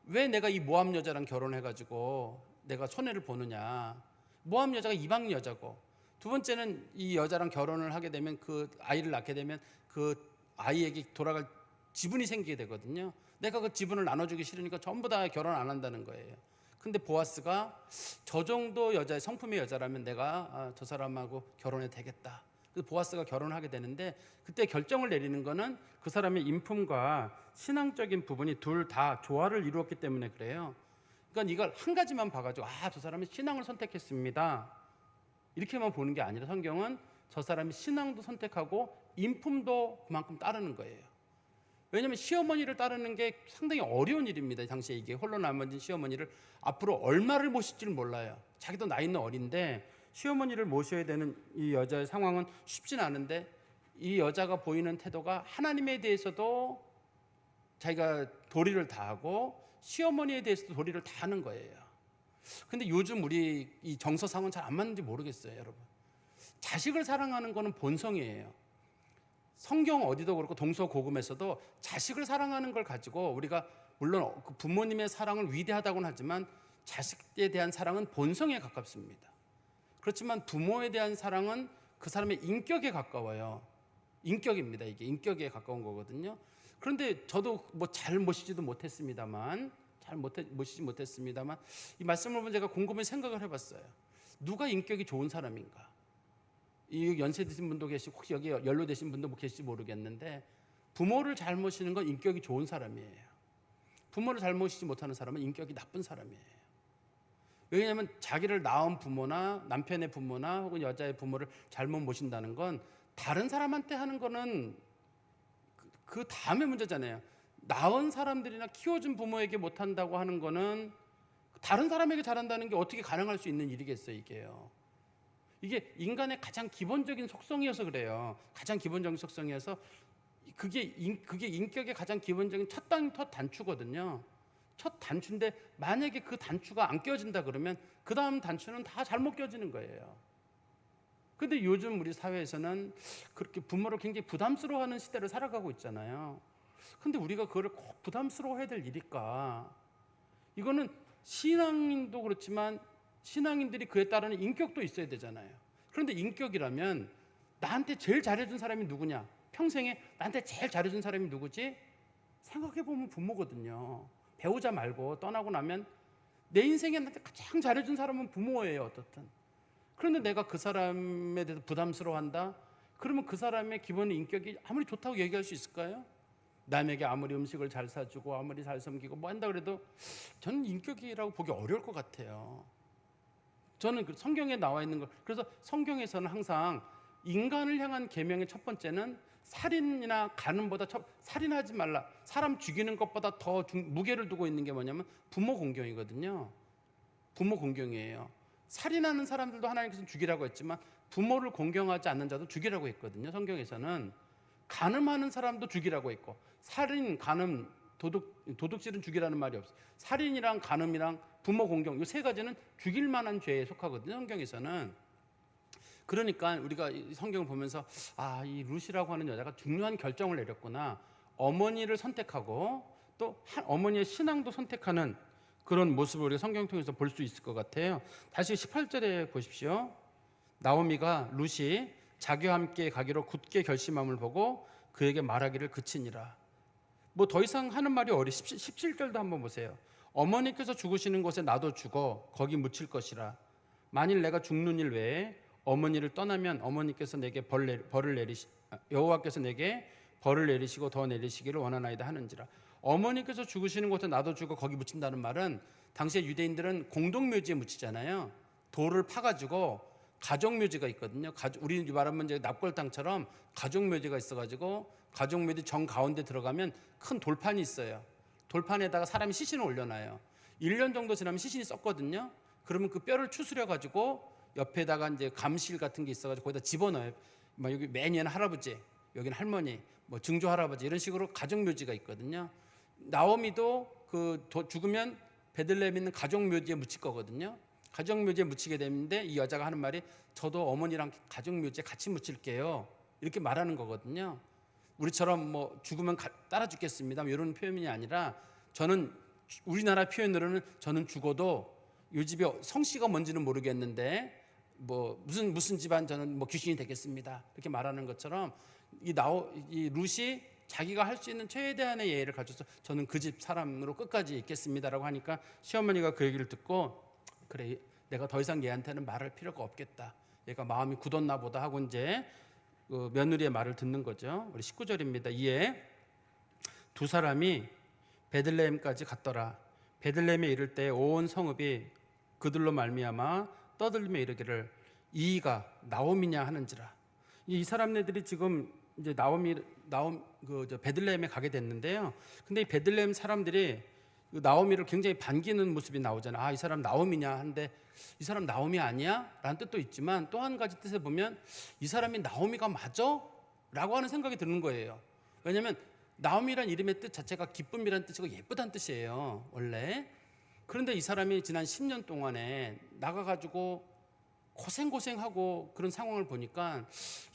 왜 내가 이 모함 여자랑 결혼해가지고 내가 손해를 보느냐. 모함 여자가 이방 여자고, 두 번째는 이 여자랑 결혼을 하게 되면 그 아이를 낳게 되면 그 아이에게 돌아갈 지분이 생기게 되거든요. 내가 그 지분을 나눠주기 싫으니까 전부 다 결혼 안 한다는 거예요. 근데 보아스가 저 정도 여자의 성품의 여자라면 내가 저 사람하고 결혼해도 되겠다. 그래서 보아스가 결혼하게 되는데, 그때 결정을 내리는 거는 그 사람의 인품과 신앙적인 부분이 둘 다 조화를 이루었기 때문에 그래요. 그러니까 이걸 한 가지만 봐가지고 저 사람이 신앙을 선택했습니다 이렇게만 보는 게 아니라 성경은 저 사람이 신앙도 선택하고 인품도 그만큼 따르는 거예요. 왜냐하면 시어머니를 따르는 게 상당히 어려운 일입니다. 당시에 이게 홀로 남은 시어머니를 앞으로 얼마를 모실지를 몰라요. 자기도 나이는 어린데 시어머니를 모셔야 되는 이 여자의 상황은 쉽진 않은데, 이 여자가 보이는 태도가 하나님에 대해서도 자기가 도리를 다하고 시어머니에 대해서도 도리를 다하는 거예요. 근데 요즘 우리 이 정서상은 잘 안 맞는지 모르겠어요, 여러분. 자식을 사랑하는 거는 본성이에요. 성경 어디도 그렇고 동서고금에서도 자식을 사랑하는 걸 가지고 우리가 물론 부모님의 사랑을 위대하다고는 하지만 자식에 대한 사랑은 본성에 가깝습니다. 그렇지만 부모에 대한 사랑은 그 사람의 인격에 가까워요. 인격입니다. 이게 인격에 가까운 거거든요. 그런데 저도 뭐 잘 모시지 못했습니다만 이 말씀을 보면 제가 곰곰이 생각을 해봤어요. 누가 인격이 좋은 사람인가? 이 연세 드신 분도 계시고 혹시 여기 연로되신 분도 계실지 모르겠는데, 부모를 잘 모시는 건 인격이 좋은 사람이에요. 부모를 잘 모시지 못하는 사람은 인격이 나쁜 사람이에요. 왜냐하면 자기를 낳은 부모나 남편의 부모나 혹은 여자의 부모를 잘못 모신다는 건 다른 사람한테 하는 거는 그 다음의 문제잖아요. 낳은 사람들이나 키워준 부모에게 못한다고 하는 거는 다른 사람에게 잘한다는 게 어떻게 가능할 수 있는 일이겠어요, 이게요. 이게 인간의 가장 기본적인 속성이어서 그래요. 가장 기본적인 속성이어서 그게 인격의 가장 기본적인 첫 단추거든요. 첫 단추인데 만약에 그 단추가 안 껴진다 그러면 그 다음 단추는 다 잘못 껴지는 거예요. 근데 요즘 우리 사회에서는 그렇게 부모를 굉장히 부담스러워하는 시대를 살아가고 있잖아요. 근데 우리가 그거를 꼭 부담스러워해야 될 일일까? 이거는 신앙인도 그렇지만 신앙인들이 그에 따르는 인격도 있어야 되잖아요. 그런데 인격이라면 나한테 제일 잘해준 사람이 누구냐? 평생에 나한테 제일 잘해준 사람이 누구지? 생각해보면 부모거든요. 배우자 말고 떠나고 나면 내 인생에 나한테 가장 잘해준 사람은 부모예요, 어떻든. 그런데 내가 그 사람에 대해서 부담스러워한다? 그러면 그 사람의 기본 인격이 아무리 좋다고 얘기할 수 있을까요? 남에게 아무리 음식을 잘 사주고 아무리 잘 섬기고 뭐 한다 그래도 저는 인격이라고 보기 어려울 것 같아요. 저는 성경에 나와 있는 거, 그래서 성경에서는 항상 인간을 향한 계명의 첫 번째는 살인이나 간음보다 살인하지 말라, 사람 죽이는 것보다 더 무게를 두고 있는 게 뭐냐면 부모 공경이거든요. 부모 공경이에요. 살인하는 사람들도 하나님께서는 죽이라고 했지만 부모를 공경하지 않는 자도 죽이라고 했거든요. 성경에서는 간음하는 사람도 죽이라고 했고, 살인, 간음, 도둑질은 죽이라는 말이 없어요. 살인이랑 간음이랑 부모 공경, 이 세 가지는 죽일 만한 죄에 속하거든요, 성경에서는. 그러니까 우리가 성경을 보면서 이 룻이라고 하는 여자가 중요한 결정을 내렸구나. 어머니를 선택하고 또 어머니의 신앙도 선택하는 그런 모습을 우리가 성경 통해서 볼 수 있을 것 같아요. 다시 18절에 보십시오. 나오미가 룻이 자기와 함께 가기로 굳게 결심함을 보고 그에게 말하기를 그치니라. 뭐 더 이상 하는 말이 17절도 한번 보세요. 어머니께서 죽으시는 곳에 나도 죽어 거기 묻힐 것이라. 만일 내가 죽는 일 외에 어머니를 떠나면 어머니께서 내게 여호와께서 내게 벌을 내리시고 더 내리시기를 원하나이다 하는지라. 어머니께서 죽으시는 곳에 나도 죽어 거기 묻힌다는 말은 당시에 유대인들은 공동묘지에 묻히잖아요. 돌을 파가지고 가족묘지가 있거든요. 우리 말하면 이제 납골당처럼 가족묘지가 있어가지고 가족묘지 정 가운데 들어가면 큰 돌판이 있어요. 돌판에다가 사람이 시신을 올려놔요. 1년 정도 지나면 시신이 썩거든요. 그러면 그 뼈를 추스려가지고 옆에다가 이제 감실 같은 게 있어가지고 거기다 집어넣어요. 막 여기 맨 위에는 할아버지, 여기는 할머니, 뭐 증조 할아버지 이런 식으로 가족묘지가 있거든요. 나오미도 죽으면 베들레헴에 있는 가족묘지에 묻힐 거거든요. 가족묘지에 묻히게 되는데 이 여자가 하는 말이 저도 어머니랑 가족묘지에 같이 묻힐게요. 이렇게 말하는 거거든요. 우리처럼 뭐 죽으면 따라 죽겠습니다. 이런 표현이 아니라 저는 우리나라 표현으로는 저는 죽어도 이 집에 성씨가 뭔지는 모르겠는데 뭐 무슨 집안 저는 뭐 귀신이 되겠습니다. 이렇게 말하는 것처럼 이 룻이 자기가 할 수 있는 최대한의 예의를 가져서 저는 그 집 사람으로 끝까지 있겠습니다라고 하니까 시어머니가 그 얘기를 듣고 그래 내가 더 이상 얘한테는 말할 필요가 없겠다. 얘가 마음이 굳었나 보다 하고 이제 그 며느리의 말을 듣는 거죠. 우리 19절입니다. 이에 두 사람이 베들레헴까지 갔더라. 베들레헴에 이를 때 온 성읍이 그들로 말미암아 떠들며 이르기를 이가 나오미냐 하는지라. 이 사람네들이 지금 이제 베들레헴에 가게 됐는데요. 근데 이 베들레헴 사람들이 나오미를 굉장히 반기는 모습이 나오잖아요. 아, 이 사람 나오미냐 하는데 이 사람 나오미 아니야? 라는 뜻도 있지만 또 한 가지 뜻에 보면 이 사람이 나오미가 맞아? 라고 하는 생각이 드는 거예요. 왜냐하면 나오미란 이름의 뜻 자체가 기쁨이란 뜻이고 예쁘다는 뜻이에요, 원래. 그런데 이 사람이 지난 10년 동안에 나가가지고 고생하고 그런 상황을 보니까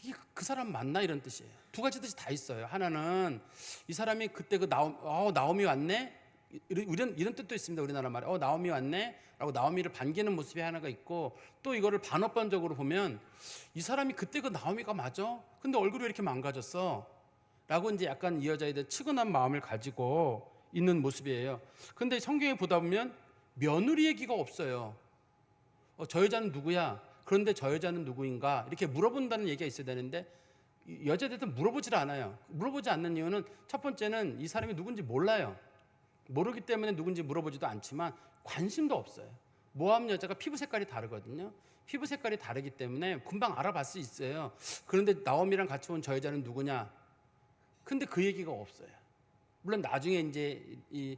이게 그 사람 맞나 이런 뜻이에요. 두 가지 뜻이 다 있어요. 하나는 이 사람이 그때 나오미 왔네? 이런 뜻도 있습니다. 우리나라 말에 나오미 왔네? 라고 나오미를 반기는 모습이 하나가 있고 또 이거를 반어반적으로 보면 이 사람이 그때 그 나오미가 맞아? 근데 얼굴이 왜 이렇게 망가졌어? 라고 이제 약간 이 여자에 대해 측은한 마음을 가지고 있는 모습이에요. 근데 성경에 보다 보면 며느리 얘기가 없어요. 저 여자는 누구야? 그런데 저 여자는 누구인가? 이렇게 물어본다는 얘기가 있어야 되는데 여자에 대해서 물어보질 않아요. 물어보지 않는 이유는 첫 번째는 이 사람이 누군지 몰라요. 모르기 때문에 누군지 물어보지도 않지만 관심도 없어요. 모압 여자가 피부 색깔이 다르거든요. 피부 색깔이 다르기 때문에 금방 알아볼 수 있어요. 그런데 나오미랑 같이 온 저 여자는 누구냐? 근데 그 얘기가 없어요. 물론 나중에 이제 이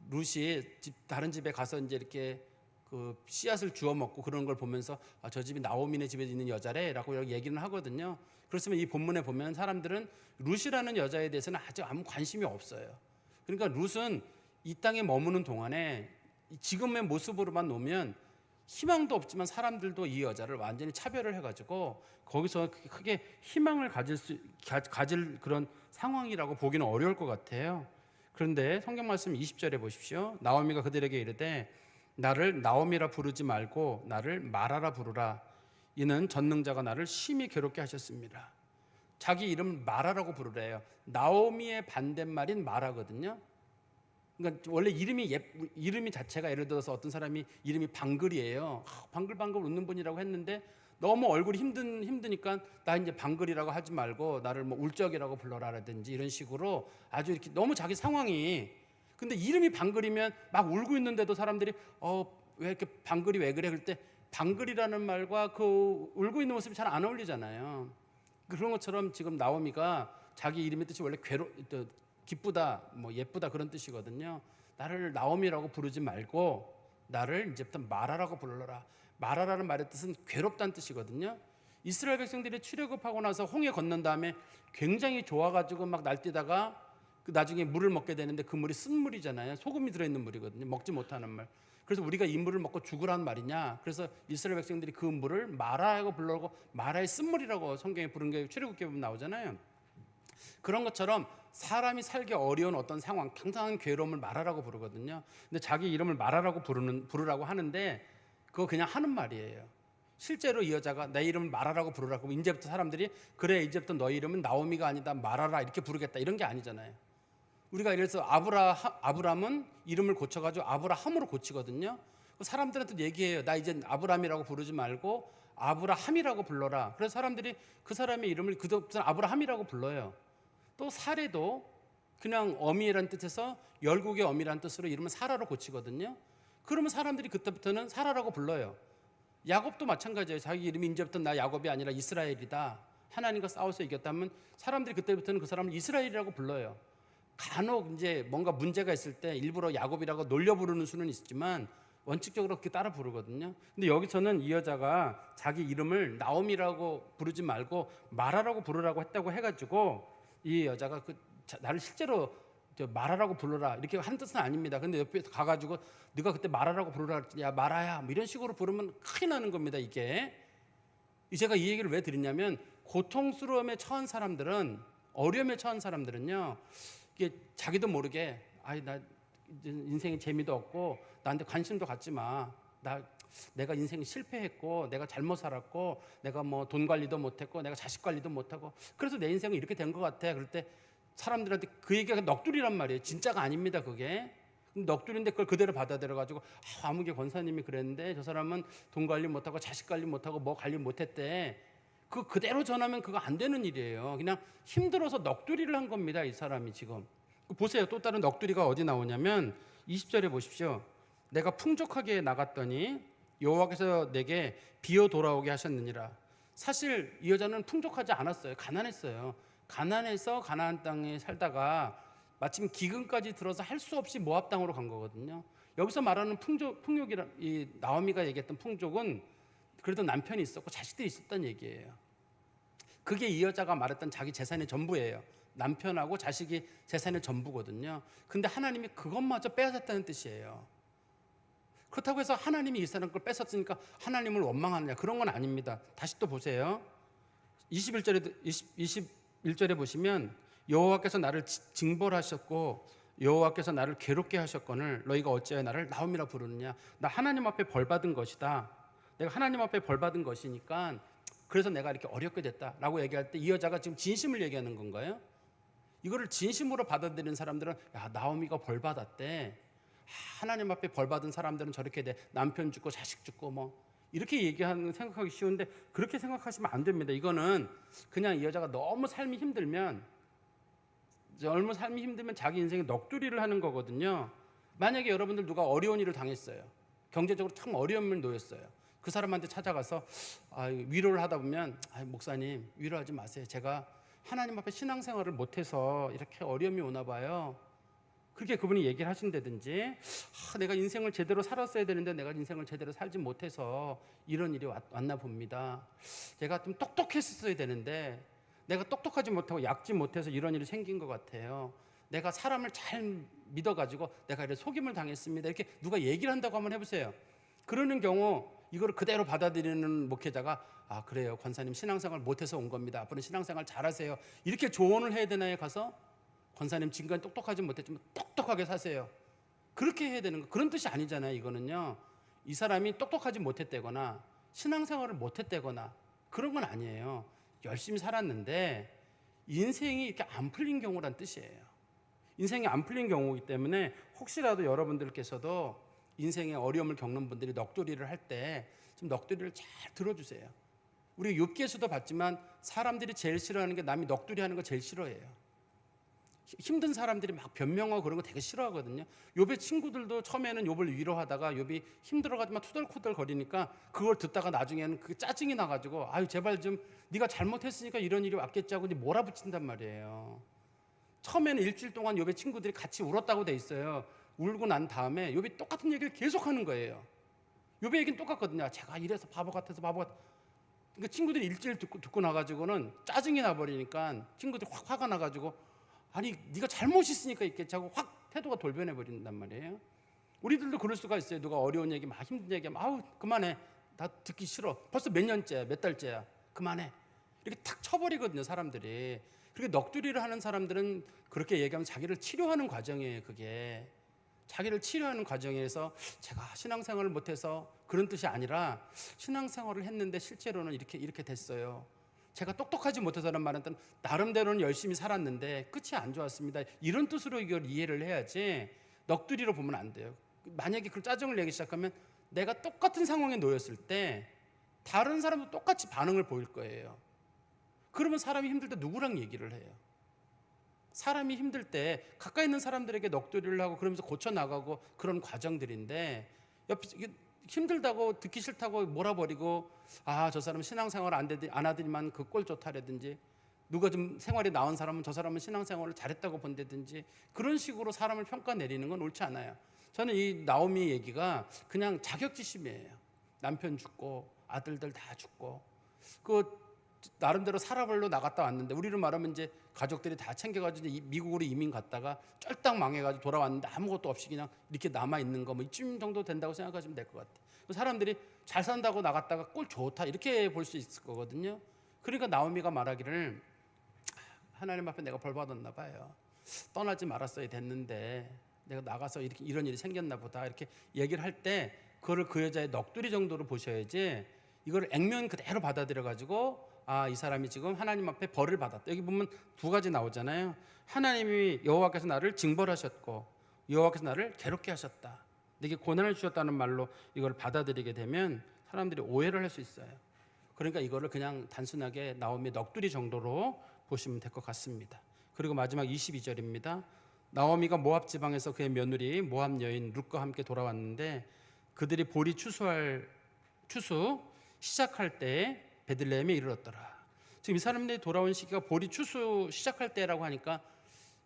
룻이 다른 집에 가서 이제 이렇게 그 씨앗을 주워 먹고 그런 걸 보면서 저 집이 나오미네 집에 있는 여자래라고 얘기는 하거든요. 그렇지만 이 본문에 보면 사람들은 룻이라는 여자에 대해서는 아무 관심이 없어요. 그러니까 룻은 이 땅에 머무는 동안에 지금의 모습으로만 놓으면 희망도 없지만 사람들도 이 여자를 완전히 차별을 해가지고 거기서 크게 희망을 가질 그런 상황이라고 보기는 어려울 것 같아요. 그런데 성경 말씀 20절에 보십시오. 나오미가 그들에게 이르되 나를 나오미라 부르지 말고 나를 마라라 부르라. 이는 전능자가 나를 심히 괴롭게 하셨습니다. 자기 이름을 마라라고 부르래요. 나오미의 반대말인 마라거든요. 그러니까 원래 이름이 자체가 예를 들어서 어떤 사람이 이름이 방글이에요. 방글방글 웃는 분이라고 했는데 너무 얼굴이 힘드니까 나 이제 방글이라고 하지 말고 나를 뭐 울적이라고 불러라라든지 이런 식으로 아주 이렇게 너무 자기 상황이 근데 이름이 방글이면 막 울고 있는데도 사람들이 왜 이렇게 방글이 왜 그래? 그럴 때 방글이라는 말과 그 울고 있는 모습이 잘 안 어울리잖아요. 그런 것처럼 지금 나오미가 자기 이름의 뜻이 원래 기쁘다, 뭐 예쁘다 그런 뜻이거든요. 나를 나오미라고 부르지 말고 나를 이제부터 마라라고 불러라. 마라라는 말의 뜻은 괴롭다는 뜻이거든요. 이스라엘 백성들이 출애굽하고 나서 홍해 건넌 다음에 굉장히 좋아가지고 막 날뛰다가 나중에 물을 먹게 되는데 그 물이 쓴 물이잖아요. 소금이 들어있는 물이거든요. 먹지 못하는 물. 그래서 우리가 이 물을 먹고 죽으란 말이냐. 그래서 이스라엘 백성들이 그 물을 마라라고 불러고 마라의 쓴물이라고 성경에 부른 게 출애굽기에 보면 나오잖아요. 그런 것처럼 사람이 살기 어려운 어떤 상황, 당당한 괴로움을 마라라고 부르거든요. 근데 자기 이름을 마라라고 부르라고 하는데 그거 그냥 하는 말이에요. 실제로 이 여자가 내 이름을 마라라고 부르라고 이제부터 사람들이 그래 이제부터 너희 이름은 나오미가 아니다 마라라 이렇게 부르겠다 이런 게 아니잖아요. 우리가 이래서 아브람은 이름을 고쳐가지고 아브라함으로 고치거든요. 사람들한테 얘기해요. 나 이제 아브람이라고 부르지 말고 아브라함이라고 불러라. 그래서 사람들이 그 사람의 이름을 그저 아브라함이라고 불러요. 또 사례도 그냥 어미라는 뜻에서 열국의 어미라는 뜻으로 이름을 사라로 고치거든요. 그러면 사람들이 그때부터는 사라라고 불러요. 야곱도 마찬가지예요. 자기 이름이 이제부터 나 야곱이 아니라 이스라엘이다. 하나님과 싸워서 이겼다면 사람들이 그때부터는 그 사람을 이스라엘이라고 불러요. 간혹 이제 뭔가 문제가 있을 때 일부러 야곱이라고 놀려 부르는 수는 있지만 원칙적으로 그렇게 따라 부르거든요. 근데 여기서는 이 여자가 자기 이름을 나옴이라고 부르지 말고 마라라고 부르라고 했다고 해가지고 이 여자가 나를 실제로 마라라고 불러라 이렇게 한 뜻은 아닙니다. 근데 옆에 가가지고 네가 그때 마라라고 부르라 야 마라야 뭐 이런 식으로 부르면 큰일 나는 겁니다. 이게 제가 이 얘기를 왜 드리냐면 고통스러움에 처한 사람들은 어려움에 처한 사람들은요 이게 자기도 모르게 나 인생에 재미도 없고 나한테 관심도 갖지 마. 내가 인생에 실패했고 내가 잘못 살았고 내가 뭐 돈 관리도 못했고 내가 자식 관리도 못하고 그래서 내 인생은 이렇게 된 것 같아. 그럴 때 사람들한테 그 얘기가 넋두리란 말이에요. 진짜가 아닙니다. 그게 넋두리인데 그걸 그대로 받아들여가지고 아무개 권사님이 그랬는데 저 사람은 돈 관리 못하고 자식 관리 못하고 뭐 관리 못했대. 그대로 전하면 그거 안 되는 일이에요. 그냥 힘들어서 넋두리를 한 겁니다. 이 사람이 지금 보세요. 또 다른 넋두리가 어디 나오냐면 20절에 보십시오. 내가 풍족하게 나갔더니 여호와께서 내게 비어 돌아오게 하셨느니라. 사실 이 여자는 풍족하지 않았어요. 가난했어요. 가난해서 가나안 땅에 살다가 마침 기근까지 들어서 할 수 없이 모압 땅으로 간 거거든요. 여기서 말하는 풍족이라 이 나오미가 얘기했던 풍족은 그래도 남편이 있었고 자식들이 있었다는 얘기예요. 그게 이 여자가 말했던 자기 재산의 전부예요. 남편하고 자식이 재산의 전부거든요. 근데 하나님이 그것마저 빼앗았다는 뜻이에요. 그렇다고 해서 하나님이 이 사람 걸 뺏었으니까 하나님을 원망하느냐 그런 건 아닙니다. 다시 또 보세요. 21절에 보시면 여호와께서 나를 징벌하셨고 여호와께서 나를 괴롭게 하셨거늘 너희가 어찌하여 나를 나옴이라 부르느냐. 나 하나님 앞에 벌받은 것이다. 내가 하나님 앞에 벌받은 것이니까 그래서 내가 이렇게 어렵게 됐다라고 얘기할 때 이 여자가 지금 진심을 얘기하는 건가요? 이거를 진심으로 받아들이는 사람들은 야 나오미가 벌받았대. 하나님 앞에 벌받은 사람들은 저렇게 돼. 남편 죽고 자식 죽고 뭐 이렇게 얘기하는 생각하기 쉬운데 그렇게 생각하시면 안 됩니다. 이거는 그냥 이 여자가 너무 삶이 힘들면 자기 인생에 넋두리를 하는 거거든요. 만약에 여러분들 누가 어려운 일을 당했어요. 경제적으로 참 어려움을 놓였어요. 그 사람한테 찾아가서 위로를 하다 보면 목사님 위로하지 마세요. 제가 하나님 앞에 신앙생활을 못해서 이렇게 어려움이 오나 봐요. 그렇게 그분이 얘기를 하신다든지 내가 인생을 제대로 살았어야 되는데 내가 인생을 제대로 살지 못해서 이런 일이 왔나 봅니다. 제가 좀 똑똑했었어야 되는데 내가 똑똑하지 못하고 얕지 못해서 이런 일이 생긴 것 같아요. 내가 사람을 잘 믿어가지고 내가 이렇게 속임을 당했습니다. 이렇게 누가 얘기를 한다고 한번 해보세요. 그러는 경우 이거를 그대로 받아들이는 목회자가 그래요 권사님 신앙생활 못해서 온 겁니다. 앞으로는 신앙생활 잘하세요. 이렇게 조언을 해야 되나요? 가서 권사님 지금까지 똑똑하지 못했지만 똑똑하게 사세요. 그렇게 해야 되는 거 그런 뜻이 아니잖아요. 이거는요 이 사람이 똑똑하지 못했다거나 신앙생활을 못했다거나 그런 건 아니에요. 열심히 살았는데 인생이 이렇게 안 풀린 경우란 뜻이에요. 인생이 안 풀린 경우이기 때문에 혹시라도 여러분들께서도 인생에 어려움을 겪는 분들이 넋두리를 할 때 좀 넋두리를 잘 들어주세요. 우리 욥기에서도 봤지만 사람들이 제일 싫어하는 게 남이 넋두리하는 거 제일 싫어해요. 힘든 사람들이 막 변명하고 그런 거 되게 싫어하거든요. 욥의 친구들도 처음에는 욥을 위로하다가 욥이 힘들어가지고 투덜투덜 거리니까 그걸 듣다가 나중에는 그 짜증이 나가지고 제발 좀 네가 잘못했으니까 이런 일이 왔겠지 하고 몰아붙인단 말이에요. 처음에는 일주일 동안 욥의 친구들이 같이 울었다고 돼 있어요. 울고 난 다음에 욥이 똑같은 얘기를 계속하는 거예요. 욥의 얘기는 똑같거든요. 제가 이래서 바보 같아서 바보 같아. 그러니까 친구들이 일주일 듣고 나가지고는 짜증이 나버리니까 친구들이 확 화가 나가지고 네가 잘못 있으니까 있겠지 하고 확 태도가 돌변해 버린단 말이에요. 우리들도 그럴 수가 있어요. 누가 어려운 얘기 막 힘든 얘기하면 그만해. 나 듣기 싫어. 벌써 몇 년째야 몇 달째야. 그만해. 이렇게 탁 쳐버리거든요 사람들이. 그렇게 넋두리를 하는 사람들은 그렇게 얘기하면 자기를 치료하는 과정이에요. 그게 자기를 치료하는 과정에서 제가 신앙생활을 못해서 그런 뜻이 아니라 신앙생활을 했는데 실제로는 이렇게 됐어요. 제가 똑똑하지 못해서라는 말은 나름대로는 열심히 살았는데 끝이 안 좋았습니다. 이런 뜻으로 이걸 이해를 해야지 넋두리로 보면 안 돼요. 만약에 그 짜증을 내기 시작하면 내가 똑같은 상황에 놓였을 때 다른 사람도 똑같이 반응을 보일 거예요. 그러면 사람이 힘들 때 누구랑 얘기를 해요? 사람이 힘들 때 가까이 있는 사람들에게 넋두리를 하고 그러면서 고쳐나가고 그런 과정들인데, 힘들다고 듣기 싫다고 몰아버리고, 저 사람은 신앙생활 안 하더니만 그 꼴 좋다라든지, 누가 좀 생활이 나은 사람은 저 사람은 신앙생활을 잘했다고 본다든지, 그런 식으로 사람을 평가 내리는 건 옳지 않아요. 저는 이 나오미 얘기가 그냥 자격지심이에요. 남편 죽고 아들들 다 죽고, 그 나름대로 살아보려 나갔다 왔는데, 우리로 말하면 이제 가족들이 다 챙겨가지고 미국으로 이민 갔다가 쫄딱 망해가지고 돌아왔는데 아무것도 없이 그냥 이렇게 남아 있는 거, 뭐 이쯤 정도 된다고 생각하시면 될 것 같아요. 사람들이 잘 산다고 나갔다가 꼴 좋다 이렇게 볼 수 있을 거거든요. 그러니까 나오미가 말하기를, 하나님 앞에 내가 벌 받았나 봐요. 떠나지 말았어야 됐는데 내가 나가서 이렇게 이런 일이 생겼나 보다, 이렇게 얘기를 할 때 그거를 그 여자의 넋두리 정도로 보셔야지, 이걸 액면 그대로 받아들여 가지고 이 사람이 지금 하나님 앞에 벌을 받았다. 여기 보면 두 가지 나오잖아요. 하나님이 여호와께서 나를 징벌하셨고 여호와께서 나를 괴롭게 하셨다. 내게 고난을 주셨다는 말로 이걸 받아들이게 되면 사람들이 오해를 할 수 있어요. 그러니까 이거를 그냥 단순하게 나오미 넋두리 정도로 보시면 될 것 같습니다. 그리고 마지막 22절입니다. 나오미가 모압 지방에서 그의 며느리 모압 여인 룻과 함께 돌아왔는데, 그들이 보리 추수 시작할 때 베들레헴에 이르렀더라. 지금 이 사람들이 돌아온 시기가 보리 추수 시작할 때라고 하니까,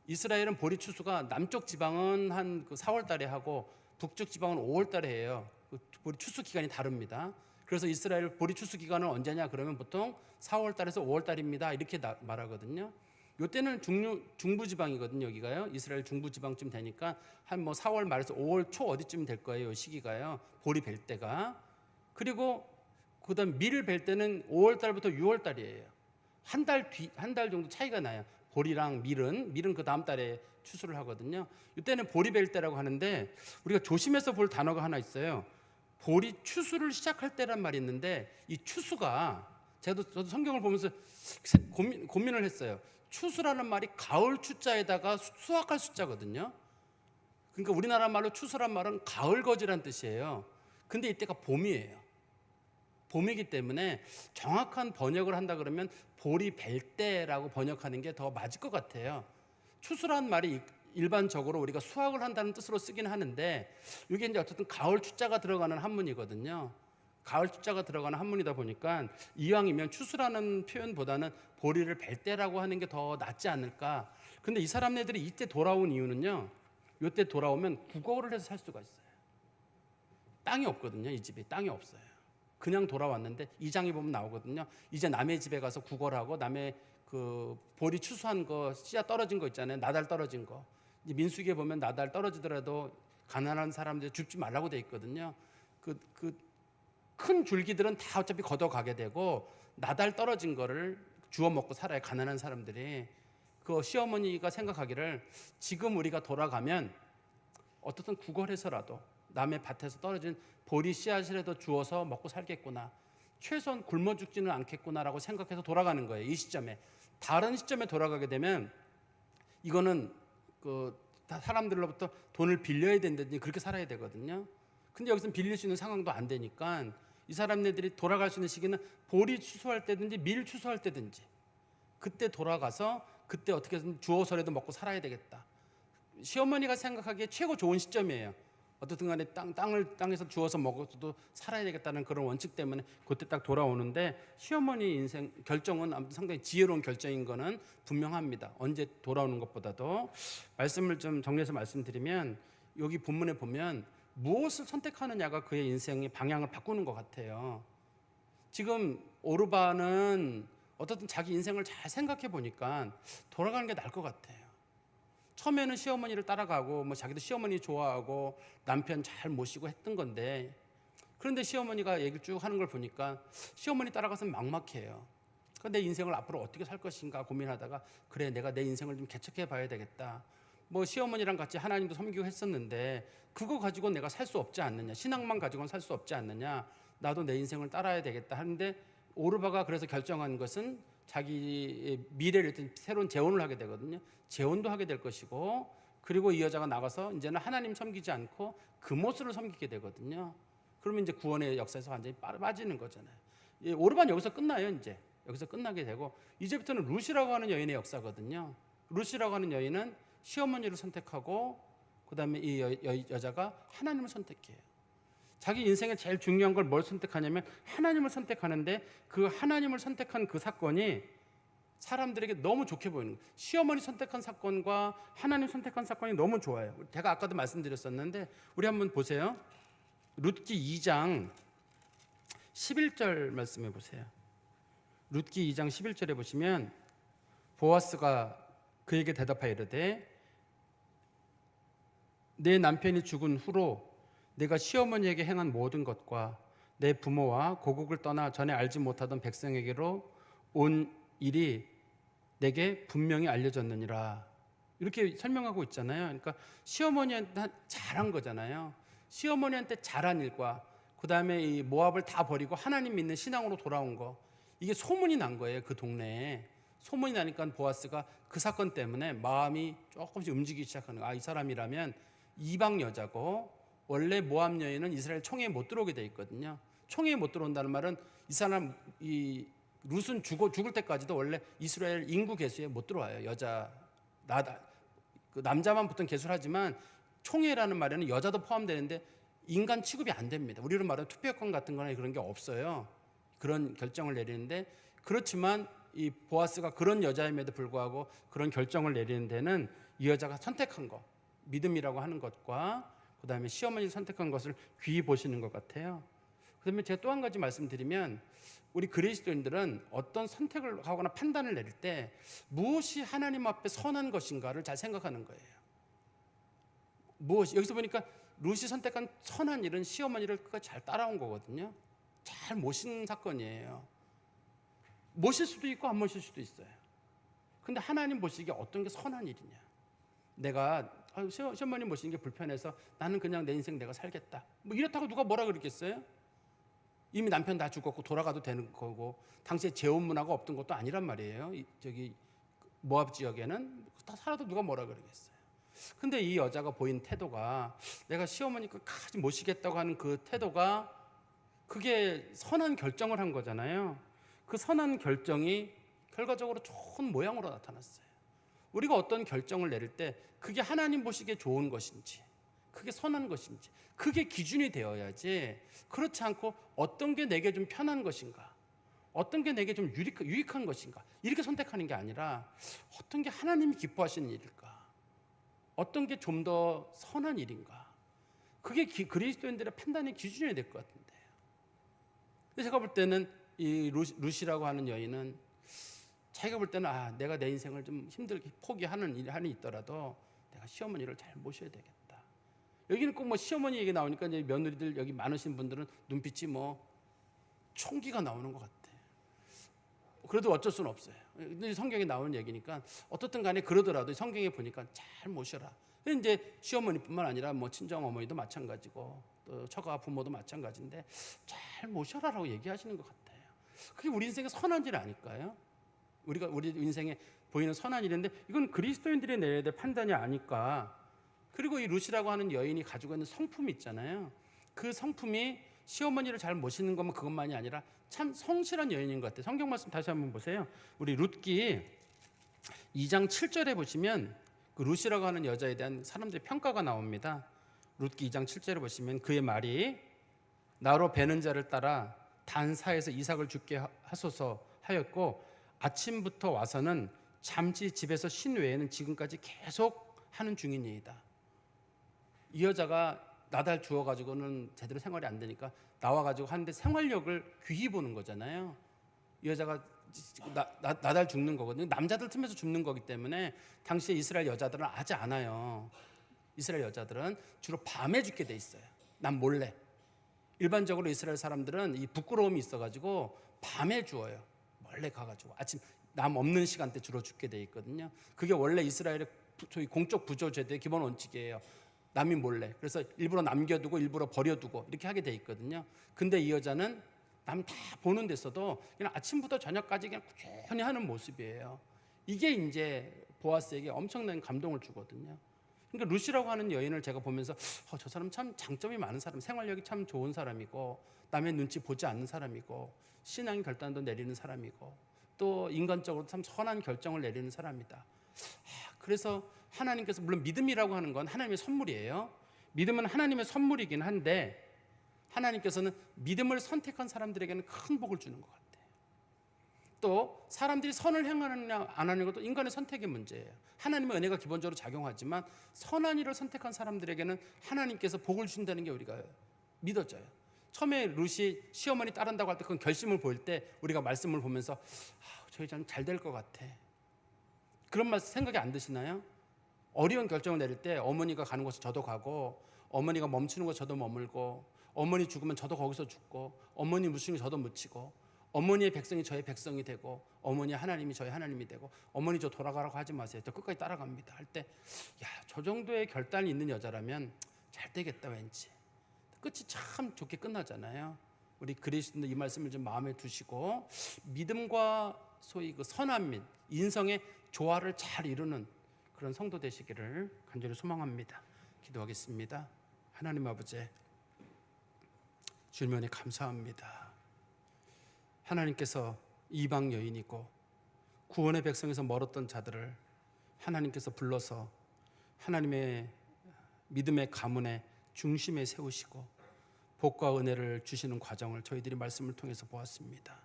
이스라엘은 보리 추수가 남쪽 지방은 한 4월 달에 하고 북쪽 지방은 5월 달에 해요. 보리 추수 기간이 다릅니다. 그래서 이스라엘 보리 추수 기간은 언제냐 그러면 보통 4월 달에서 5월 달입니다. 이렇게 말하거든요. 요때는 중부 지방이거든요. 여기가요. 이스라엘 중부 지방쯤 되니까 한 4월 말에서 5월 초 어디쯤 될 거예요. 이 시기가요. 보리 벨 때가. 그리고 그다음 밀을 벨 때는 5월 달부터 6월 달이에요. 한 달 정도 차이가 나요. 보리랑 밀은 그 다음 달에 추수를 하거든요. 이때는 보리 벨 때라고 하는데, 우리가 조심해서 볼 단어가 하나 있어요. 보리 추수를 시작할 때란 말이 있는데, 이 추수가 저도 성경을 보면서 고민을 했어요. 추수라는 말이 가을 추자에다가 수확할 숫자거든요. 그러니까 우리나라 말로 추수란 말은 가을 거지란 뜻이에요. 근데 이때가 봄이에요. 봄이기 때문에 정확한 번역을 한다 그러면 보리 벨 때라고 번역하는 게 더 맞을 것 같아요. 추수란 말이 일반적으로 우리가 수확을 한다는 뜻으로 쓰긴 하는데, 이게 이제 어쨌든 가을 추자가 들어가는 한문이거든요. 가을 추자가 들어가는 한문이다 보니까 이왕이면 추수라는 표현보다는 보리를 벨 때라고 하는 게 더 낫지 않을까. 근데 이 사람네들이 이때 돌아온 이유는요, 이때 돌아오면 국어를 해서 살 수가 있어요. 땅이 없거든요. 이 집이 땅이 없어요. 그냥 돌아왔는데 2장에 보면 나오거든요. 이제 남의 집에 가서 구걸을 하고, 남의 그 보리 추수한 거 씨앗 떨어진 거 있잖아요. 나달 떨어진 거. 이제 민수기에 보면 나달 떨어지더라도 가난한 사람들 줍지 말라고 돼 있거든요. 큰 줄기들은 다 어차피 걷어가게 되고, 나달 떨어진 거를 주워 먹고 살아요. 가난한 사람들이. 그 시어머니가 생각하기를, 지금 우리가 돌아가면 어떻든 구걸해서라도 남의 밭에서 떨어진 보리 씨앗이라도 주워서 먹고 살겠구나, 최소한 굶어 죽지는 않겠구나라고 생각해서 돌아가는 거예요. 이 시점에. 다른 시점에 돌아가게 되면 이거는 사람들로부터 돈을 빌려야 된다든지 그렇게 살아야 되거든요. 근데 여기서는 빌릴 수 있는 상황도 안 되니까 이 사람네들이 돌아갈 수 있는 시기는 보리 추수할 때든지 밀 추수할 때든지, 그때 돌아가서 그때 어떻게든 주워서라도 먹고 살아야 되겠다. 시어머니가 생각하기에 최고 좋은 시점이에요. 어떻든 간에 땅에서 주워서 먹어도 살아야 되겠다는 그런 원칙 때문에 그때 딱 돌아오는데, 시어머니 인생 결정은 아무튼 상당히 지혜로운 결정인 거는 분명합니다. 언제 돌아오는 것보다도. 말씀을 좀 정리해서 말씀드리면, 여기 본문에 보면 무엇을 선택하느냐가 그의 인생의 방향을 바꾸는 것 같아요. 지금 오르바는 어떻든 자기 인생을 잘 생각해 보니까 돌아가는 게 나을 것 같아요. 처음에는 시어머니를 따라가고 자기도 시어머니 좋아하고 남편 잘 모시고 했던 건데, 그런데 시어머니가 얘기를 쭉 하는 걸 보니까 시어머니 따라가서 막막해요. 내 인생을 앞으로 어떻게 살 것인가 고민하다가, 그래 내가 내 인생을 좀 개척해 봐야 되겠다. 시어머니랑 같이 하나님도 섬기고 했었는데 그거 가지고 내가 살 수 없지 않느냐, 신앙만 가지고는 살 수 없지 않느냐, 나도 내 인생을 따라야 되겠다 하는데, 오르바가 그래서 결정한 것은 자기의 미래를 새로운 재혼을 하게 되거든요. 재혼도 하게 될 것이고, 그리고 이 여자가 나가서 이제는 하나님 섬기지 않고 금오스를 섬기게 되거든요. 그러면 이제 구원의 역사에서 완전히 빠지는 거잖아요. 오르반 여기서 끝나요. 이제 여기서 끝나게 되고 이제부터는 룻이라고 하는 여인의 역사거든요. 룻이라고 하는 여인은 시어머니를 선택하고 그다음에 이 여자가 하나님을 선택해요. 자기 인생에 제일 중요한 걸 뭘 선택하냐면 하나님을 선택하는데 그 하나님을 선택한 그 사건이 사람들에게 너무 좋게 보이는 거예요. 시어머니 선택한 사건과 하나님 선택한 사건이 너무 좋아요. 제가 아까도 말씀드렸었는데 우리 한번 보세요. 룻기 2장 11절 말씀해 보세요. 룻기 2장 11절에 보시면 보아스가 그에게 대답하여 이르되 내 남편이 죽은 후로 내가 시어머니에게 행한 모든 것과 내 부모와 고국을 떠나 전에 알지 못하던 백성에게로 온 일이 내게 분명히 알려졌느니라. 이렇게 설명하고 있잖아요. 그러니까 시어머니한테 잘한 거잖아요. 시어머니한테 잘한 일과 그다음에 이 모압을 다 버리고 하나님 믿는 신앙으로 돌아온 거, 이게 소문이 난 거예요. 그 동네에 소문이 나니까 보아스가 그 사건 때문에 마음이 조금씩 움직이기 시작하는 거예요. 이 사람이라면 이방 여자고 원래 모압 여인은 이스라엘 총회에 못 들어오게 돼 있거든요. 총회에 못 들어온다는 말은 이 사람 이 룻은 죽을 때까지도 원래 이스라엘 인구 계수에 못 들어와요. 그 남자만 보통 계수를 하지만 총회라는 말에는 여자도 포함되는데 인간 취급이 안 됩니다. 우리로 말하면 투표권 같은 거나 그런 게 없어요. 그런 결정을 내리는데, 그렇지만 이 보아스가 그런 여자임에도 불구하고 그런 결정을 내리는 데는 이 여자가 선택한 것, 믿음이라고 하는 것과 그다음에 시어머니 선택한 것을 귀히 보시는 것 같아요. 그다음에 제가 또 한 가지 말씀드리면, 우리 그리스도인들은 어떤 선택을 하거나 판단을 내릴 때 무엇이 하나님 앞에 선한 것인가를 잘 생각하는 거예요. 무엇이, 여기서 보니까 룻이 선택한 선한 일은 시어머니를 끝까지 잘 따라온 거거든요. 잘 모신 사건이에요. 모실 수도 있고 안 모실 수도 있어요. 근데 하나님 보시기에 어떤 게 선한 일이냐. 내가 시어머니 모시는 게 불편해서 나는 그냥 내 인생 내가 살겠다, 뭐 이렇다고 누가 뭐라 그러겠어요? 이미 남편 다 죽었고 돌아가도 되는 거고, 당시에 재혼 문화가 없던 것도 아니란 말이에요. 저기 모압 지역에는 다 살아도 누가 뭐라 그러겠어요. 근데 이 여자가 보인 태도가, 내가 시어머니 끝까지 모시겠다고 하는 그 태도가, 그게 선한 결정을 한 거잖아요. 그 선한 결정이 결과적으로 좋은 모양으로 나타났어요. 우리가 어떤 결정을 내릴 때 그게 하나님 보시기에 좋은 것인지, 그게 선한 것인지, 그게 기준이 되어야지, 그렇지 않고 어떤 게 내게 좀 편한 것인가, 어떤 게 내게 좀 유익한 것인가, 이렇게 선택하는 게 아니라 어떤 게 하나님이 기뻐하시는 일일까, 어떤 게 좀 더 선한 일인가, 그게 그리스도인들의 판단의 기준이 될 것 같은데요. 근데 제가 볼 때는 이 룻이라고 하는 여인은 자기가 볼 때는 내가 내 인생을 좀 힘들게 포기하는 일이 있더라도 내가 시어머니를 잘 모셔야 되겠다. 여기는 꼭 뭐 시어머니 얘기 나오니까 이제 며느리들 여기 많으신 분들은 눈빛이 뭐 총기가 나오는 것 같아요. 그래도 어쩔 수는 없어요. 근데 성경에 나오는 얘기니까 어떻든 간에 그러더라도 성경에 보니까 잘 모셔라. 이제 시어머니뿐만 아니라 뭐 친정 어머니도 마찬가지고 또 처가 부모도 마찬가지인데 잘 모셔라라고 얘기하시는 것 같아요. 그게 우리 인생의 선한 일 아닐까요? 우리 인생에 보이는 선한 일인데 이건 그리스도인들이 내려야 될 판단이 아닐까. 그리고 이 룻이라고 하는 여인이 가지고 있는 성품이 있잖아요. 그 성품이 시어머니를 잘 모시는 것만 그것만이 아니라 참 성실한 여인인 것 같아요. 성경 말씀 다시 한번 보세요. 우리 룻기 2장 7절에 보시면 그 룻이라고 하는 여자에 대한 사람들의 평가가 나옵니다. 룻기 2장 7절에 보시면 그의 말이 나로 베는 자를 따라 단사에서 이삭을 죽게 하소서 하였고 아침부터 와서는 잠시 집에서 쉰 외에는 지금까지 계속 하는 중이니이다. 이 여자가 나달 주어가지고는 제대로 생활이 안 되니까 나와가지고 하는데 생활력을 귀히 보는 거잖아요. 이 여자가 나달 죽는 거거든요. 남자들 틈에서 죽는 거기 때문에 당시에 이스라엘 여자들은 하지 않아요. 이스라엘 여자들은 주로 밤에 죽게 돼 있어요. 남 몰래. 일반적으로 이스라엘 사람들은 이 부끄러움이 있어가지고 밤에 죽어요. 몰래 가가지고 아침 남 없는 시간대 주로 죽게 돼 있거든요. 그게 원래 이스라엘의 저희 공적 부조 제도의 기본 원칙이에요. 남이 몰래. 그래서 일부러 남겨두고 일부러 버려두고 이렇게 하게 돼 있거든요. 근데 이 여자는 남 다 보는 데서도 그냥 아침부터 저녁까지 그냥 꾸준히 하는 모습이에요. 이게 이제 보아스에게 엄청난 감동을 주거든요. 그러니까 루시라고 하는 여인을 제가 보면서 저 사람 참 장점이 많은 사람, 생활력이 참 좋은 사람이고 남의 눈치 보지 않는 사람이고 신앙의 결단도 내리는 사람이고 또 인간적으로 참 선한 결정을 내리는 사람이다. 그래서 하나님께서, 물론 믿음이라고 하는 건 하나님의 선물이에요. 믿음은 하나님의 선물이긴 한데 하나님께서는 믿음을 선택한 사람들에게는 큰 복을 주는 것 같아요. 또 사람들이 선을 행하느냐 안 하는 것도 인간의 선택의 문제예요. 하나님의 은혜가 기본적으로 작용하지만 선한 일을 선택한 사람들에게는 하나님께서 복을 준다는 게 우리가 믿어져요. 처음에 룻이 시어머니 따른다고 할 때 그건 결심을 보일 때 우리가 말씀을 보면서 저희 좀 잘 될 것 같아, 그런 말 생각이 안 드시나요? 어려운 결정을 내릴 때 어머니가 가는 곳에 저도 가고, 어머니가 멈추는 곳에 저도 머물고, 어머니 죽으면 저도 거기서 죽고, 어머니 묻히는 저도 묻히고, 어머니의 백성이 저의 백성이 되고, 어머니 하나님이 저의 하나님이 되고, 어머니 저 돌아가라고 하지 마세요, 저 끝까지 따라갑니다 할 때, 저 정도의 결단이 있는 여자라면 잘 되겠다 왠지. 끝이 참 좋게 끝나잖아요. 우리 그리스도인들 이 말씀을 좀 마음에 두시고 믿음과 소위 그 선한 민, 인성의 조화를 잘 이루는 그런 성도 되시기를 간절히 소망합니다. 기도하겠습니다. 하나님 아버지, 주님의 은혜 감사합니다. 하나님께서 이방 여인이고 구원의 백성에서 멀었던 자들을 하나님께서 불러서 하나님의 믿음의 가문의 중심에 세우시고 복과 은혜를 주시는 과정을 저희들이 말씀을 통해서 보았습니다.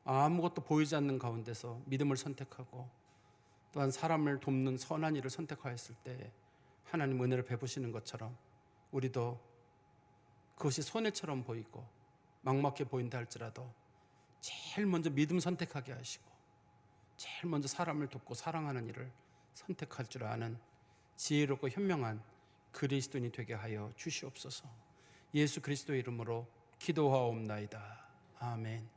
아무것도 보이지 않는 가운데서 믿음을 선택하고 또한 사람을 돕는 선한 일을 선택하였을 때 하나님 은혜를 베푸시는 것처럼 우리도 그것이 손해처럼 보이고 막막해 보인다 할지라도 제일 먼저 믿음 선택하게 하시고 제일 먼저 사람을 돕고 사랑하는 일을 선택할 줄 아는 지혜롭고 현명한 그리스도인이 되게 하여 주시옵소서. 예수 그리스도의 이름으로 기도하옵나이다. 아멘.